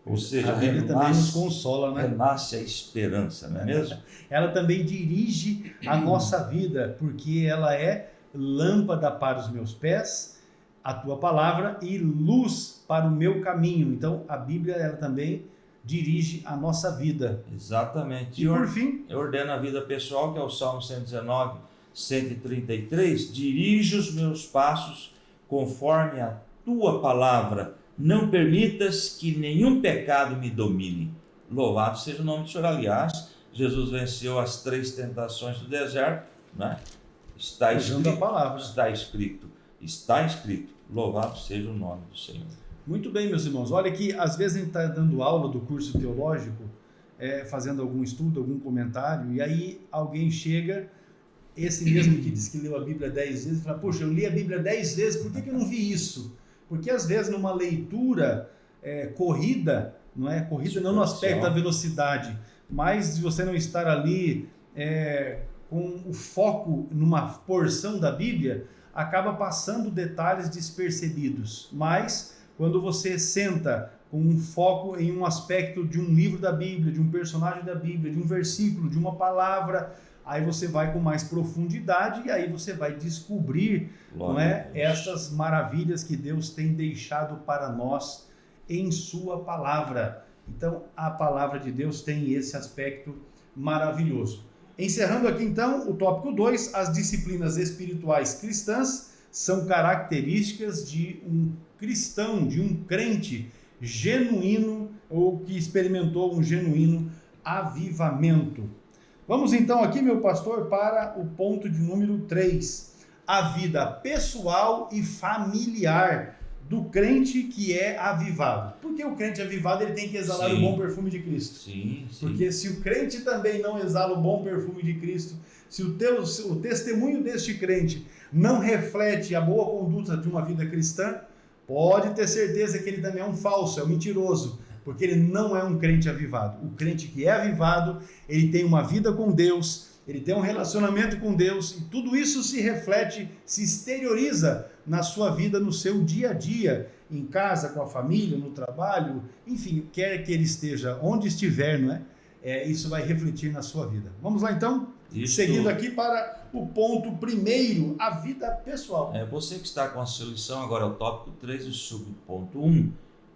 Ou seja, a Bíblia também nos consola, né? Renasce a esperança, não é mesmo? Ela também dirige a nossa vida, porque ela é lâmpada para os meus pés, a tua palavra, e luz para o meu caminho. Então a Bíblia ela também dirige a nossa vida. Exatamente. E por fim, ordena a vida pessoal, que é o Salmo 119, 133, dirige os meus passos conforme a tua palavra, não permitas que nenhum pecado me domine. Louvado seja o nome do Senhor. Aliás, Jesus venceu as 3 tentações do deserto, né? Está escrito, a palavra. Está escrito, louvado seja o nome do Senhor. Muito bem, meus irmãos. Olha que às vezes a gente está dando aula do curso teológico, fazendo algum estudo, algum comentário, e aí alguém chega, esse mesmo que diz que leu a Bíblia 10 vezes, e fala, poxa, eu li a Bíblia 10 vezes, por que eu não vi isso? Porque às vezes numa leitura corrida, não é? Corrida não no aspecto da velocidade, mas se você não estar ali com o foco numa porção da Bíblia, acaba passando detalhes despercebidos. Mas quando você senta com um foco em um aspecto de um livro da Bíblia, de um personagem da Bíblia, de um versículo, de uma palavra, aí você vai com mais profundidade e aí você vai descobrir, não é, essas maravilhas que Deus tem deixado para nós em sua palavra. Então, a palavra de Deus tem esse aspecto maravilhoso. Encerrando aqui então o tópico 2, as disciplinas espirituais cristãs são características de um cristão, de um crente genuíno ou que experimentou um genuíno avivamento. Vamos então aqui, meu pastor, para o ponto de número 3, a vida pessoal e familiar do crente que é avivado. Porque o crente avivado ele tem que exalar o bom perfume de Cristo. Sim. Porque se o crente também não exala o bom perfume de Cristo, se o testemunho deste crente não reflete a boa conduta de uma vida cristã, pode ter certeza que ele também é um falso, é um mentiroso, porque ele não é um crente avivado. O crente que é avivado, ele tem uma vida com Deus, ele tem um relacionamento com Deus, e tudo isso se reflete, se exterioriza na sua vida, no seu dia a dia, em casa, com a família, no trabalho, enfim, quer que ele esteja onde estiver, não é? Isso vai refletir na sua vida. Vamos lá então? Isso. Seguindo aqui para o ponto primeiro, a vida pessoal. Você que está com a sua lição, agora é o tópico 3 e subponto 1.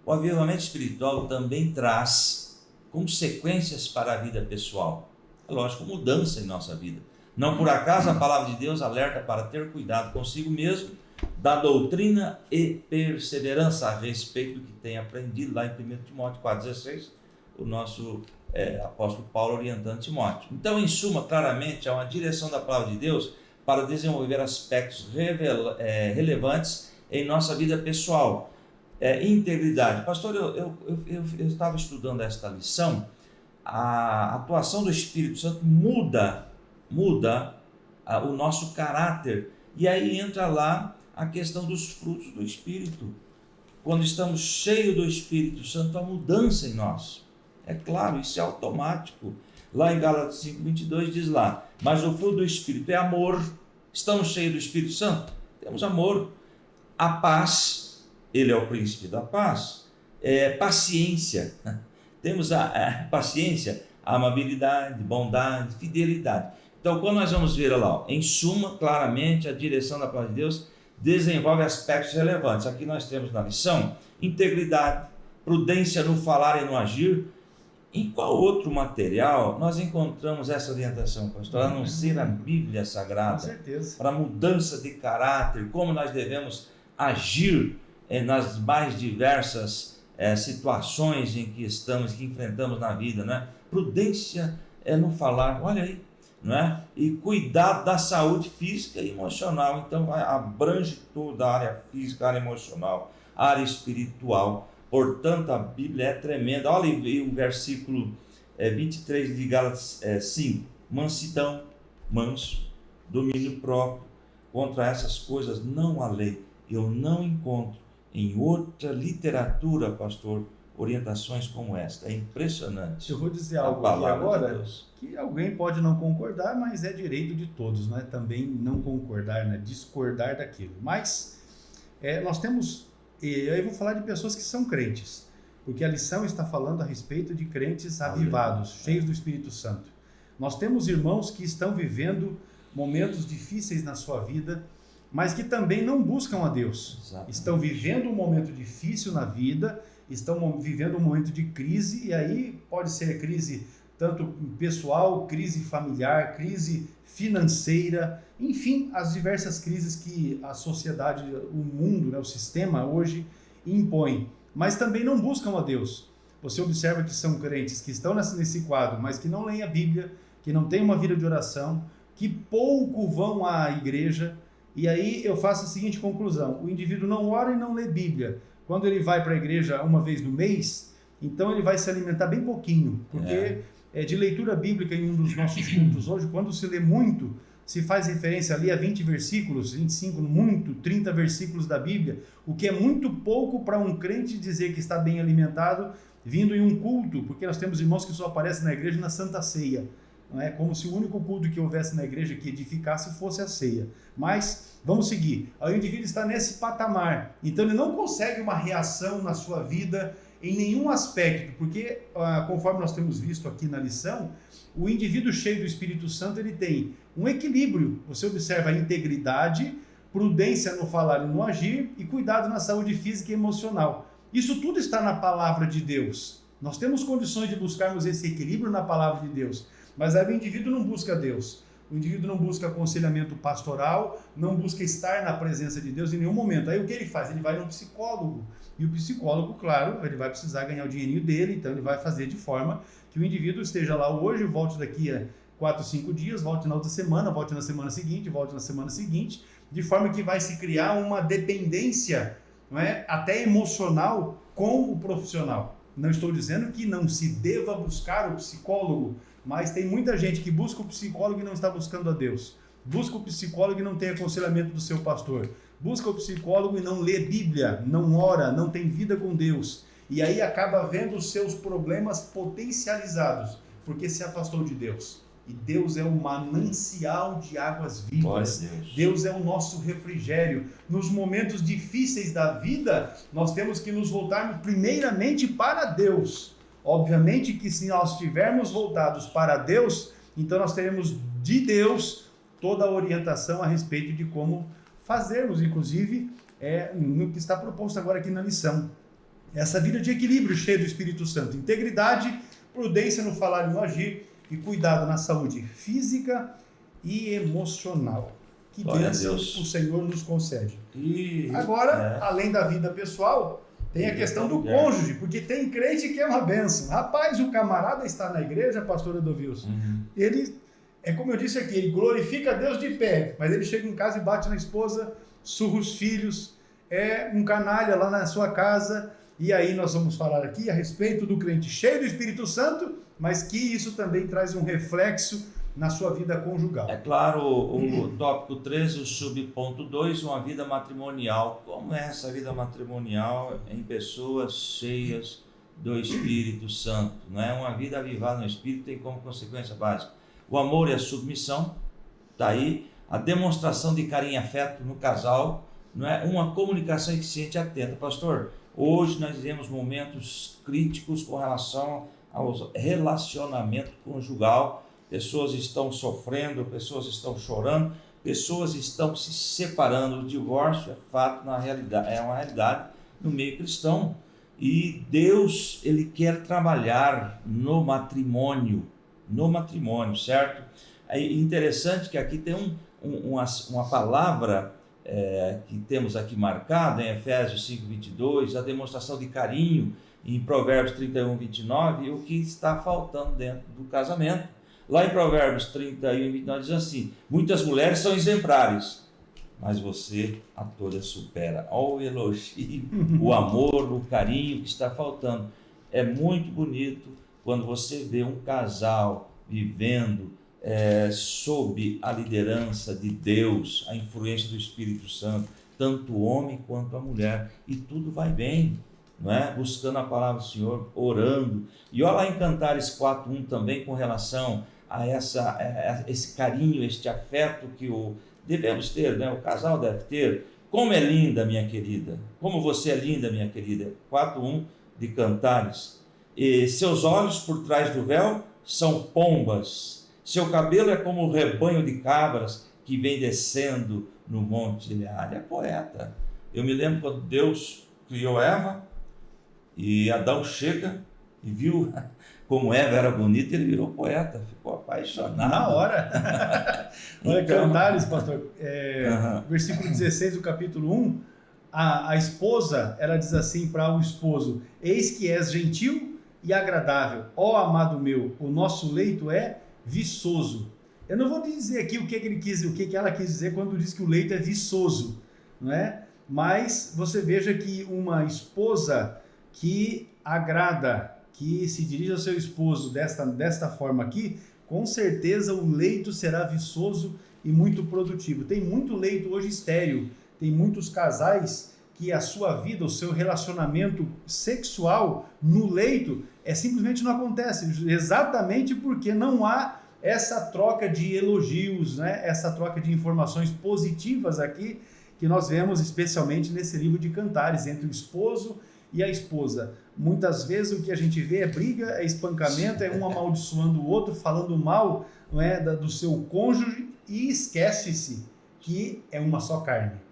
O avivamento espiritual também traz consequências para a vida pessoal. É lógico, mudança em nossa vida. Não por acaso a palavra de Deus alerta para ter cuidado consigo mesmo, da doutrina e perseverança a respeito do que tem aprendido lá em 1 Timóteo 4,16, o nosso apóstolo Paulo orientando Timóteo. Então, em suma, claramente, há uma direção da palavra de Deus para desenvolver aspectos relevantes em nossa vida pessoal. Integridade. Pastor, eu estava estudando esta lição. A atuação do Espírito Santo muda o nosso caráter. E aí entra lá a questão dos frutos do Espírito. Quando estamos cheios do Espírito Santo, há mudança em nós. É claro, isso é automático. Lá em Gálatas 5:22 diz lá, mas o fruto do Espírito é amor. Estamos cheios do Espírito Santo? Temos amor. A paz, ele é o príncipe da paz. Paciência. Temos a paciência, a amabilidade, bondade, fidelidade. Então, quando nós vamos ver lá, em suma, claramente, a direção da palavra de Deus desenvolve aspectos relevantes. Aqui nós temos na lição, integridade, prudência no falar e no agir. Em qual outro material nós encontramos essa orientação, pastor? A não ser a Bíblia Sagrada. Com certeza. Para mudança de caráter, como nós devemos agir nas mais diversas situações em que estamos, que enfrentamos na vida, né? Prudência no falar, olha aí, não é? E cuidado da saúde física e emocional. Então abrange toda a área física, a área emocional, a área espiritual. Portanto, a Bíblia é tremenda. Olha aí o versículo 23 de Gálatas 5. Mansidão, manso, domínio próprio. Contra essas coisas não há lei. Eu não encontro em outra literatura, pastor, orientações como esta. É impressionante. Eu vou dizer algo aqui agora, que alguém pode não concordar, mas é direito de todos, né? Também não concordar, né? Discordar daquilo. Mas nós temos, eu vou falar de pessoas que são crentes, porque a lição está falando a respeito de crentes avivados, cheios do Espírito Santo. Nós temos irmãos que estão vivendo momentos difíceis na sua vida, mas que também não buscam a Deus. Exatamente. Estão vivendo um momento difícil na vida, estão vivendo um momento de crise, e aí pode ser crise tanto pessoal, crise familiar, crise financeira, enfim, as diversas crises que a sociedade, o mundo, né, o sistema hoje impõe. Mas também não buscam a Deus. Você observa que são crentes que estão nesse quadro, mas que não leem a Bíblia, que não têm uma vida de oração, que pouco vão à igreja. E aí eu faço a seguinte conclusão: o indivíduo não ora e não lê Bíblia. Quando ele vai para a igreja uma vez no mês, então ele vai se alimentar bem pouquinho, porque de leitura bíblica em um dos nossos cultos hoje, quando se lê muito, se faz referência ali a 20 versículos, 25 muito, 30 versículos da Bíblia, o que é muito pouco para um crente dizer que está bem alimentado vindo em um culto, porque nós temos irmãos que só aparecem na igreja na Santa Ceia. Não é como se o único culto que houvesse na igreja que edificasse fosse a ceia. Mas vamos seguir. O indivíduo está nesse patamar, então ele não consegue uma reação na sua vida em nenhum aspecto, porque conforme nós temos visto aqui na lição, o indivíduo cheio do Espírito Santo, ele tem um equilíbrio. Você observa a integridade, prudência no falar e no agir, e cuidado na saúde física e emocional. Isso tudo está na palavra de Deus. Nós temos condições de buscarmos esse equilíbrio na palavra de Deus. Mas aí o indivíduo não busca Deus, o indivíduo não busca aconselhamento pastoral, não busca estar na presença de Deus em nenhum momento. Aí o que ele faz? Ele vai no psicólogo, e o psicólogo, claro, ele vai precisar ganhar o dinheirinho dele, então ele vai fazer de forma que o indivíduo esteja lá hoje, volte daqui a 4, 5 dias, volte na outra semana, volte na semana seguinte, volte na semana seguinte, de forma que vai se criar uma dependência, não é? Até emocional com o profissional. Não estou dizendo que não se deva buscar o psicólogo, mas tem muita gente que busca o psicólogo e não está buscando a Deus. Busca o psicólogo e não tem aconselhamento do seu pastor. Busca o psicólogo e não lê Bíblia, não ora, não tem vida com Deus. E aí acaba vendo os seus problemas potencializados, porque se afastou de Deus. E Deus é um manancial de águas vivas. Deus é o nosso refrigério. Nos momentos difíceis da vida, nós temos que nos voltar primeiramente para Deus. Obviamente que se nós estivermos voltados para Deus, então nós teremos de Deus toda a orientação a respeito de como fazermos, inclusive, no que está proposto agora aqui na lição. Essa vida de equilíbrio cheia do Espírito Santo. Integridade, prudência no falar e no agir, e cuidado na saúde física e emocional. Que bênção o Senhor nos concede. Agora, além da vida pessoal, tem a questão do cônjuge, porque tem crente que é uma bênção. Rapaz, o camarada está na igreja, pastor Edovilson, ele, como eu disse aqui, ele glorifica a Deus de pé, mas ele chega em casa e bate na esposa, surra os filhos, é um canalha lá na sua casa. E aí nós vamos falar aqui a respeito do crente cheio do Espírito Santo, mas que isso também traz um reflexo na sua vida conjugal. É claro, o tópico 13, o subponto 2, uma vida matrimonial. Como é essa vida matrimonial em pessoas cheias do Espírito Santo? Não é? Uma vida avivada no Espírito tem como consequência básica o amor e a submissão, está aí, a demonstração de carinho e afeto no casal, não é? Uma comunicação eficiente e atenta. Pastor, hoje nós vivemos momentos críticos com relação ao relacionamento conjugal. Pessoas estão sofrendo, pessoas estão chorando, pessoas estão se separando. O divórcio é fato, na realidade, é uma realidade no meio cristão. E Deus, Ele quer trabalhar no matrimônio, certo? É interessante que aqui tem uma palavra que temos aqui marcada em Efésios 5:22, a demonstração de carinho em Provérbios 31:29, o que está faltando dentro do casamento. Lá em Provérbios 31:29 diz assim: muitas mulheres são exemplares, mas você a todas supera. Olha o elogio, o amor, o carinho que está faltando. É muito bonito quando você vê um casal vivendo sob a liderança de Deus, a influência do Espírito Santo, tanto o homem quanto a mulher, e tudo vai bem, não é? Buscando a palavra do Senhor, orando. E olha lá em Cantares 4:1 também, com relação a esse carinho, este afeto que devemos ter, né? O casal deve ter. Como é linda, minha querida, como você é linda, minha querida. 4:1 de Cantares. E seus olhos por trás do véu são pombas, seu cabelo é como um rebanho de cabras que vem descendo no monte Gileade. É poeta. Eu me lembro quando Deus criou Eva e Adão chega e viu como Eva era bonita, ele virou poeta, ficou apaixonado. Na hora. Olha, então, Cantares, pastor, versículo 16 do capítulo 1, a esposa, ela diz assim para o esposo: eis que és gentil e agradável, ó amado meu, o nosso leito é viçoso. Eu não vou dizer aqui o que ela quis dizer quando diz que o leito é viçoso, não é? Mas você veja que uma esposa que agrada, que se dirige ao seu esposo desta forma aqui, com certeza o leito será viçoso e muito produtivo. Tem muito leito hoje estéril, tem muitos casais que a sua vida, o seu relacionamento sexual no leito simplesmente não acontece, exatamente porque não há essa troca de elogios, né? Essa troca de informações positivas aqui, que nós vemos especialmente nesse livro de Cantares, entre o esposo e a esposa. Muitas vezes o que a gente vê é briga, é espancamento, é um amaldiçoando o outro, falando mal, não é, do seu cônjuge, e esquece-se que é uma só carne.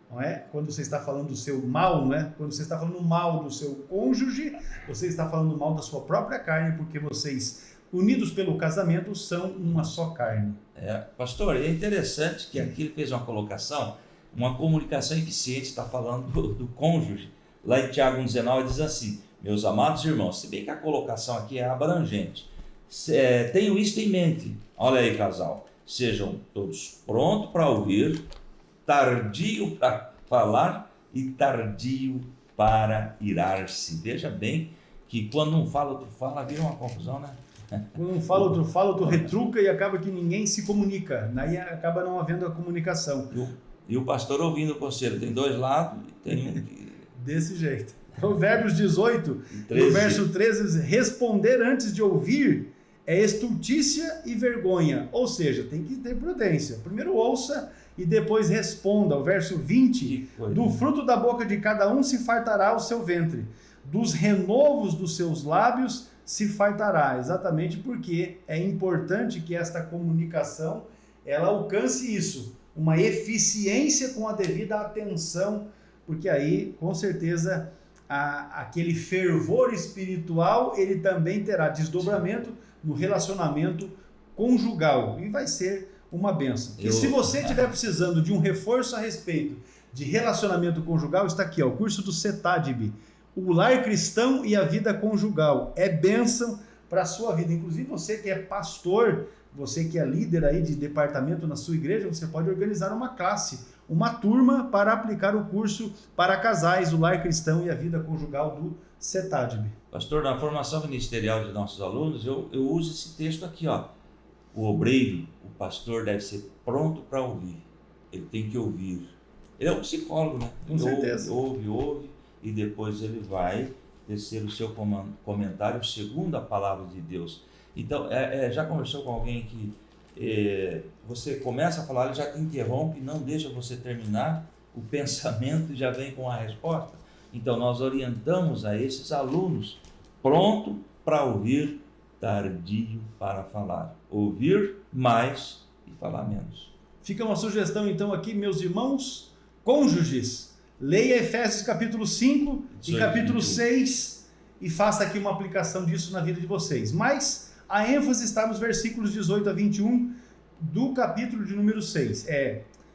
Não é? Quando você está falando do seu mal, não é? Quando você está falando mal do seu cônjuge, você está falando mal da sua própria carne, porque vocês, unidos pelo casamento, são uma só carne. Pastor, é interessante que aqui ele fez uma colocação, uma comunicação eficiente, está falando do cônjuge. Lá em Tiago 1,19 diz assim: meus amados irmãos, se bem que a colocação aqui é abrangente, tenham isto em mente. Olha aí, casal, sejam todos prontos para ouvir, tardio para falar e tardio para irar-se. Veja bem que quando um fala, outro fala, vira uma confusão, né? Quando um fala, outro retruca e acaba que ninguém se comunica. Daí acaba não havendo a comunicação. E o pastor ouvindo o conselho. Tem dois lados e tem um que... Desse jeito. Provérbios 18, no verso 13, responder antes de ouvir é estultícia e vergonha. Ou seja, tem que ter prudência. Primeiro ouça e depois responda. O verso 20, do fruto da boca de cada um se fartará o seu ventre. Dos renovos dos seus lábios se fartará. Exatamente porque é importante que esta comunicação ela alcance isso. Uma eficiência com a devida atenção, porque aí, com certeza, aquele fervor espiritual, ele também terá desdobramento no relacionamento conjugal e vai ser uma bênção. E se você estiver precisando de um reforço a respeito de relacionamento conjugal, está aqui, ó, o curso do CETADB, o lar cristão e a vida conjugal. É bênção para a sua vida. Inclusive você que é pastor, você que é líder aí de departamento na sua igreja, você pode organizar uma classe, uma turma para aplicar o curso para casais, o lar cristão e a vida conjugal do CETADB. Pastor, na formação ministerial de nossos alunos, eu uso esse texto aqui, ó. O obreiro, o pastor deve ser pronto para ouvir. Ele tem que ouvir. Ele é um psicólogo, né? Com certeza. Ouve, e depois ele vai tecer o seu comentário segundo a palavra de Deus. Então, já conversou com alguém que você começa a falar, ele já te interrompe, não deixa você terminar o pensamento e já vem com a resposta? Então, nós orientamos a esses alunos, pronto para ouvir, tardio para falar. Ouvir mais e falar menos. Fica uma sugestão então aqui, meus irmãos cônjuges. Leia Efésios capítulo 5 e capítulo 6 e faça aqui uma aplicação disso na vida de vocês. Mas a ênfase está nos versículos 18 a 21 do capítulo de número 6.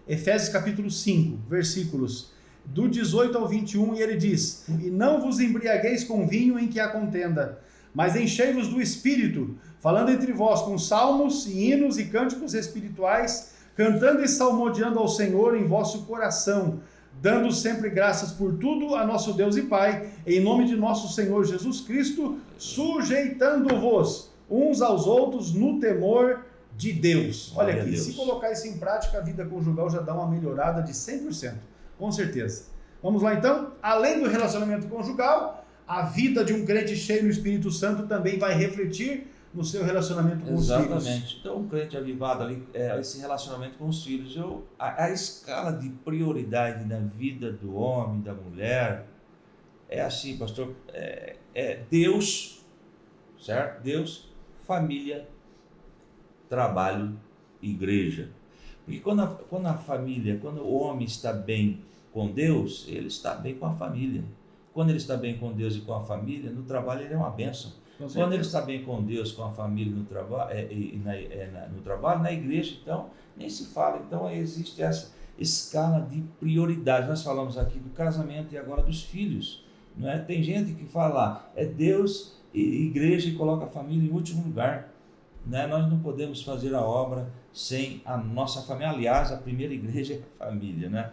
Efésios capítulo 5, versículos do 18 ao 21, e ele diz: e não vos embriagueis com vinho em que há contenda, mas enchei-vos do Espírito, falando entre vós com salmos e hinos e cânticos espirituais, cantando e salmodiando ao Senhor em vosso coração, dando sempre graças por tudo a nosso Deus e Pai, em nome de nosso Senhor Jesus Cristo, sujeitando-vos uns aos outros no temor de Deus. Olha aqui, se colocar isso em prática, a vida conjugal já dá uma melhorada de 100%, com certeza. Vamos lá então? Além do relacionamento conjugal, a vida de um crente cheio do Espírito Santo também vai refletir no seu relacionamento com os filhos. Exatamente. Então, um crente avivado ali, esse relacionamento com os filhos, a escala de prioridade na vida do homem, da mulher, é assim, pastor, Deus, certo? Deus, família, trabalho, igreja. Porque quando a família, quando o homem está bem com Deus, ele está bem com a família. Quando ele está bem com Deus e com a família, no trabalho ele é uma bênção. Quando ele está bem com Deus, com a família, no trabalho, na igreja, então, nem se fala. Então, existe essa escala de prioridade. Nós falamos aqui do casamento e agora dos filhos. Não é? Tem gente que fala, é Deus e igreja e coloca a família em último lugar. Né? Nós não podemos fazer a obra sem a nossa família. Aliás, a primeira igreja é a família. Né?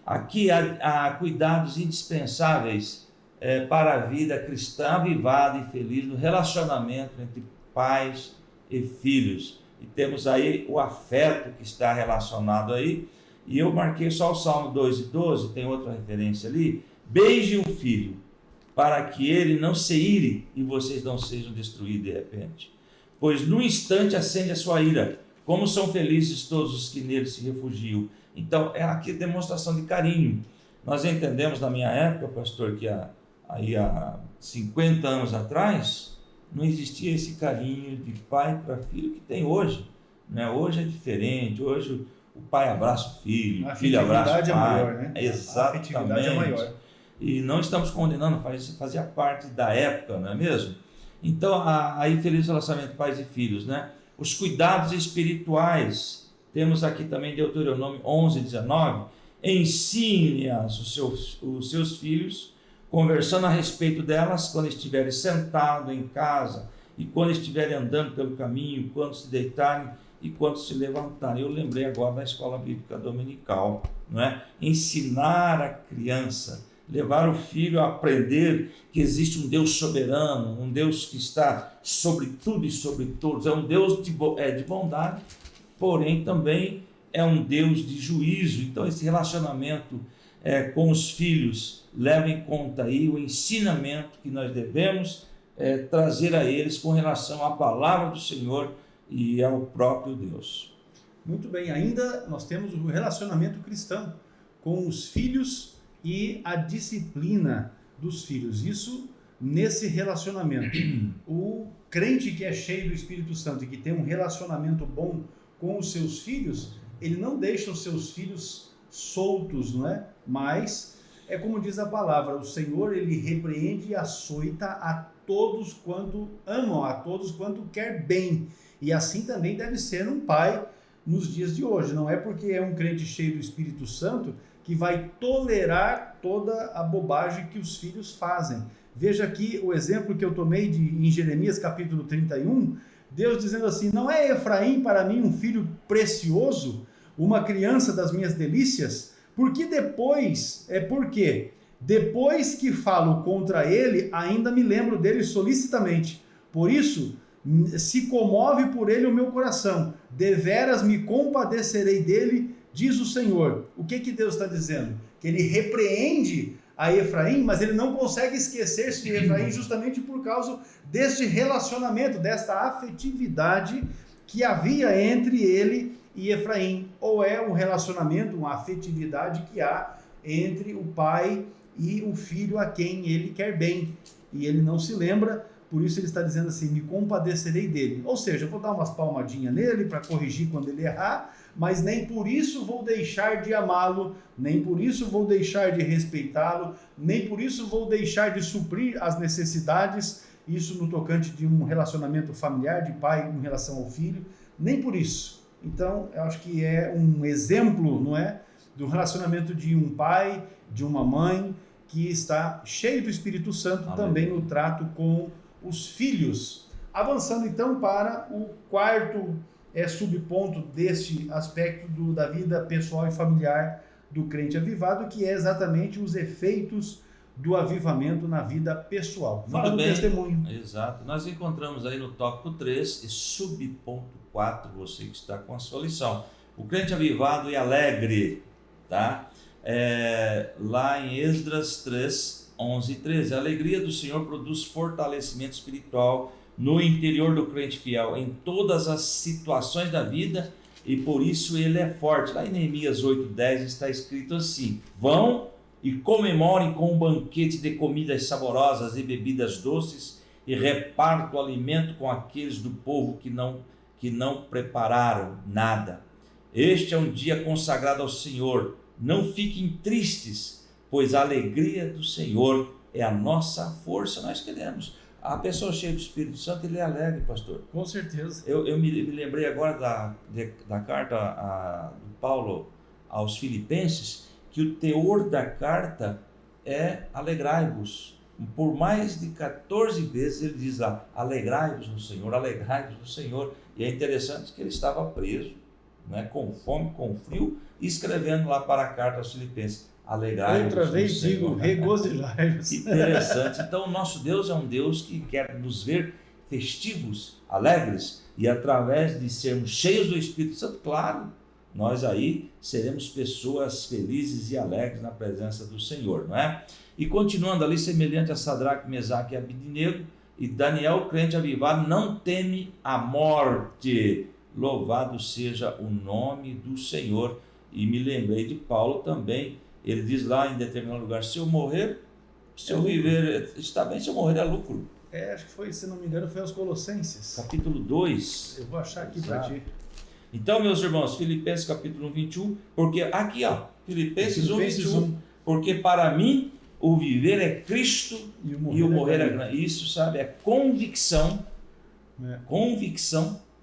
Aqui há cuidados indispensáveis para a vida cristã avivada e feliz no relacionamento entre pais e filhos. E temos aí o afeto que está relacionado aí. E eu marquei só o Salmo 2:12, tem outra referência ali. Beije o filho, para que ele não se ire e vocês não sejam destruídos de repente. Pois no instante acende a sua ira. Como são felizes todos os que nele se refugiam. Então, é aqui demonstração de carinho. Nós entendemos na minha época, pastor, que há 50 anos atrás, não existia esse carinho de pai para filho que tem hoje. Né? Hoje é diferente, hoje o pai abraça o filho, o filho abraça o pai. A afetividade é maior, né? Exatamente. A afetividade é maior. E não estamos condenando, fazia parte da época, não é mesmo? Então, aí feliz relacionamento pais e filhos, né? Os cuidados espirituais, temos aqui também Deuteronômio 11:19, ensine os seus filhos, conversando a respeito delas quando estiverem sentados em casa e quando estiverem andando pelo caminho, quando se deitarem e quando se levantarem. Eu lembrei agora da escola bíblica dominical, não é? Ensinar a criança levar o filho a aprender que existe um Deus soberano, um Deus que está sobre tudo e sobre todos, é um Deus de bondade, porém também é um Deus de juízo. Então esse relacionamento com os filhos leva em conta aí o ensinamento que nós devemos trazer a eles com relação à palavra do Senhor e ao próprio Deus. Muito bem, ainda nós temos o relacionamento cristão com os filhos e a disciplina dos filhos. Isso nesse relacionamento. O crente que é cheio do Espírito Santo e que tem um relacionamento bom com os seus filhos, ele não deixa os seus filhos soltos, não é? Mas é como diz a palavra, o Senhor ele repreende e açoita a todos quanto amam, a todos quanto quer bem. E assim também deve ser um pai nos dias de hoje. Não é porque é um crente cheio do Espírito Santo que vai tolerar toda a bobagem que os filhos fazem. Veja aqui o exemplo que eu tomei em Jeremias capítulo 31, Deus dizendo assim, não é Efraim para mim um filho precioso, uma criança das minhas delícias? Porque depois que falo contra ele, ainda me lembro dele solicitamente. Por isso, se comove por ele o meu coração, deveras me compadecerei dele, diz o Senhor. O que Deus está dizendo? Que ele repreende a Efraim, mas ele não consegue esquecer-se de Efraim justamente por causa deste relacionamento, desta afetividade que havia entre ele e Efraim. Ou é um relacionamento, uma afetividade que há entre o pai e o filho a quem ele quer bem. E ele não se lembra, por isso ele está dizendo assim, me compadecerei dele. Ou seja, eu vou dar umas palmadinhas nele para corrigir quando ele errar, mas nem por isso vou deixar de amá-lo, nem por isso vou deixar de respeitá-lo, nem por isso vou deixar de suprir as necessidades, isso no tocante de um relacionamento familiar, de pai em relação ao filho, nem por isso. Então, eu acho que é um exemplo, não é, do relacionamento de um pai, de uma mãe, que está cheio do Espírito Santo. Amém. Também no trato com os filhos. Avançando então para o quarto subponto deste aspecto da vida pessoal e familiar do crente avivado, que é exatamente os efeitos do avivamento na vida pessoal. Fala do testemunho. Exato. Nós encontramos aí no tópico 3 e subponto 4, você que está com a sua lição. O crente avivado e alegre, tá? Lá em Esdras 3, 11 e 13, a alegria do Senhor produz fortalecimento espiritual no interior do crente fiel, em todas as situações da vida, e por isso ele é forte. Lá em Neemias 8:10 está escrito assim: vão e comemorem com um banquete de comidas saborosas e bebidas doces, e repartam o alimento com aqueles do povo que não prepararam nada. Este é um dia consagrado ao Senhor. Não fiquem tristes, pois a alegria do Senhor é a nossa força. Nós queremos. A pessoa cheia do Espírito Santo, ele é alegre, pastor. Com certeza. Eu me lembrei agora da carta do Paulo aos Filipenses, que o teor da carta é alegrai-vos. Por mais de 14 vezes ele diz lá, alegrai-vos no Senhor, alegrai-vos no Senhor. E é interessante que ele estava preso, né, com fome, com frio, escrevendo lá para a carta aos Filipenses, alegrai-vos. Outra vez digo, regozijai-vos. Interessante. Então o nosso Deus é um Deus que quer nos ver festivos, alegres, e através de sermos cheios do Espírito Santo, claro, nós aí seremos pessoas felizes e alegres na presença do Senhor, não é? E continuando ali, semelhante a Sadraque, Mesaque e Abidnego, e Daniel, crente avivado, não teme a morte. Louvado seja o nome do Senhor. E me lembrei de Paulo também, ele diz lá em determinado lugar, se eu morrer, se eu viver, está bem, se eu morrer é lucro. Acho que foi, se não me engano, foi aos Colossenses. Capítulo 2. Eu vou achar aqui para ti. Então, meus irmãos, Filipenses capítulo 1, 21, porque aqui, ó, Filipenses 1, 21, porque para mim o viver é Cristo e o morrer é grande. Isso, sabe, é convicção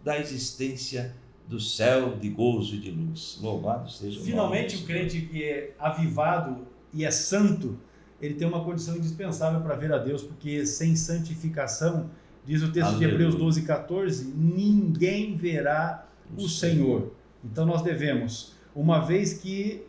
da existência do céu de gozo e de luz. Louvado seja o nome. Finalmente, o crente que é avivado e é santo, ele tem uma condição indispensável para ver a Deus, porque sem santificação, diz o texto de Hebreus 12, 14, ninguém verá o Senhor. Então nós devemos, uma vez que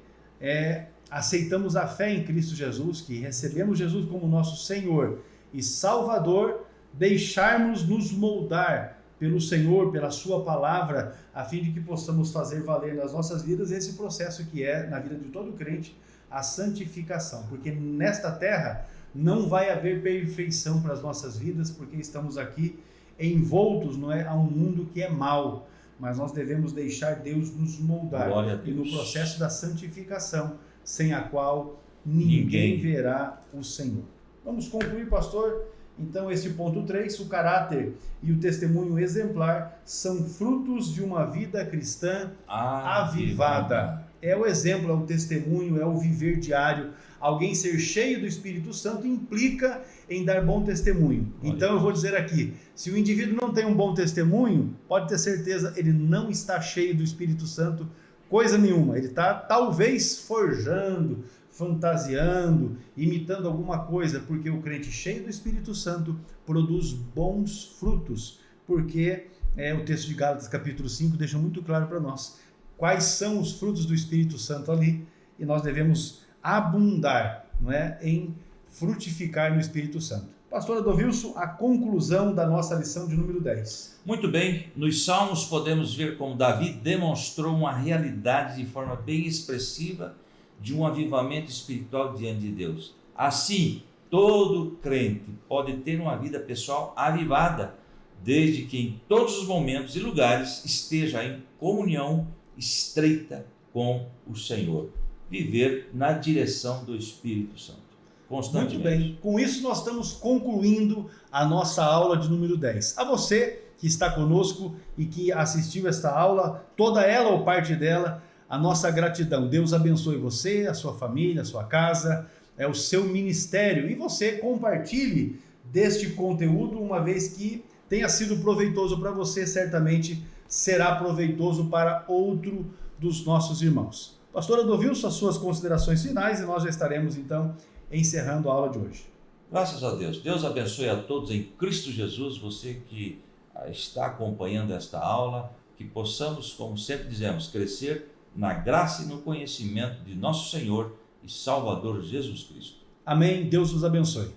aceitamos a fé em Cristo Jesus, que recebemos Jesus como nosso Senhor e Salvador, deixarmos nos moldar pelo Senhor, pela sua palavra, a fim de que possamos fazer valer nas nossas vidas esse processo que é, na vida de todo crente, a santificação. Porque nesta terra não vai haver perfeição para as nossas vidas, porque estamos aqui envoltos, não é, a um mundo que é mau. Mas nós devemos deixar Deus nos moldar. E no processo da santificação, sem a qual ninguém verá o Senhor. Vamos concluir, pastor? Então, esse ponto 3, o caráter e o testemunho exemplar são frutos de uma vida cristã avivada. É o exemplo, é o testemunho, é o viver diário. Alguém ser cheio do Espírito Santo implica em dar bom testemunho. Então eu vou dizer aqui, se o indivíduo não tem um bom testemunho, pode ter certeza, ele não está cheio do Espírito Santo, coisa nenhuma. Ele está talvez forjando, fantasiando, imitando alguma coisa, porque o crente cheio do Espírito Santo produz bons frutos, porque o texto de Gálatas capítulo 5 deixa muito claro para nós quais são os frutos do Espírito Santo ali, e nós devemos abundar, não é, em frutificar no Espírito Santo. Pastor Adovilson, a conclusão da nossa lição de número 10. Muito bem, nos Salmos podemos ver como Davi demonstrou uma realidade de forma bem expressiva de um avivamento espiritual diante de Deus. Assim, todo crente pode ter uma vida pessoal avivada, desde que em todos os momentos e lugares esteja em comunhão estreita com o Senhor. Viver na direção do Espírito Santo, constantemente. Muito bem, com isso nós estamos concluindo a nossa aula de número 10. A você que está conosco e que assistiu esta aula, toda ela ou parte dela, a nossa gratidão. Deus abençoe você, a sua família, a sua casa, o seu ministério. E você compartilhe deste conteúdo, uma vez que tenha sido proveitoso para você, certamente será proveitoso para outro dos nossos irmãos. Pastor Adovilson, as suas considerações finais e nós já estaremos então encerrando a aula de hoje. Graças a Deus. Deus abençoe a todos em Cristo Jesus, você que está acompanhando esta aula, que possamos, como sempre dizemos, crescer na graça e no conhecimento de nosso Senhor e Salvador Jesus Cristo. Amém. Deus nos abençoe.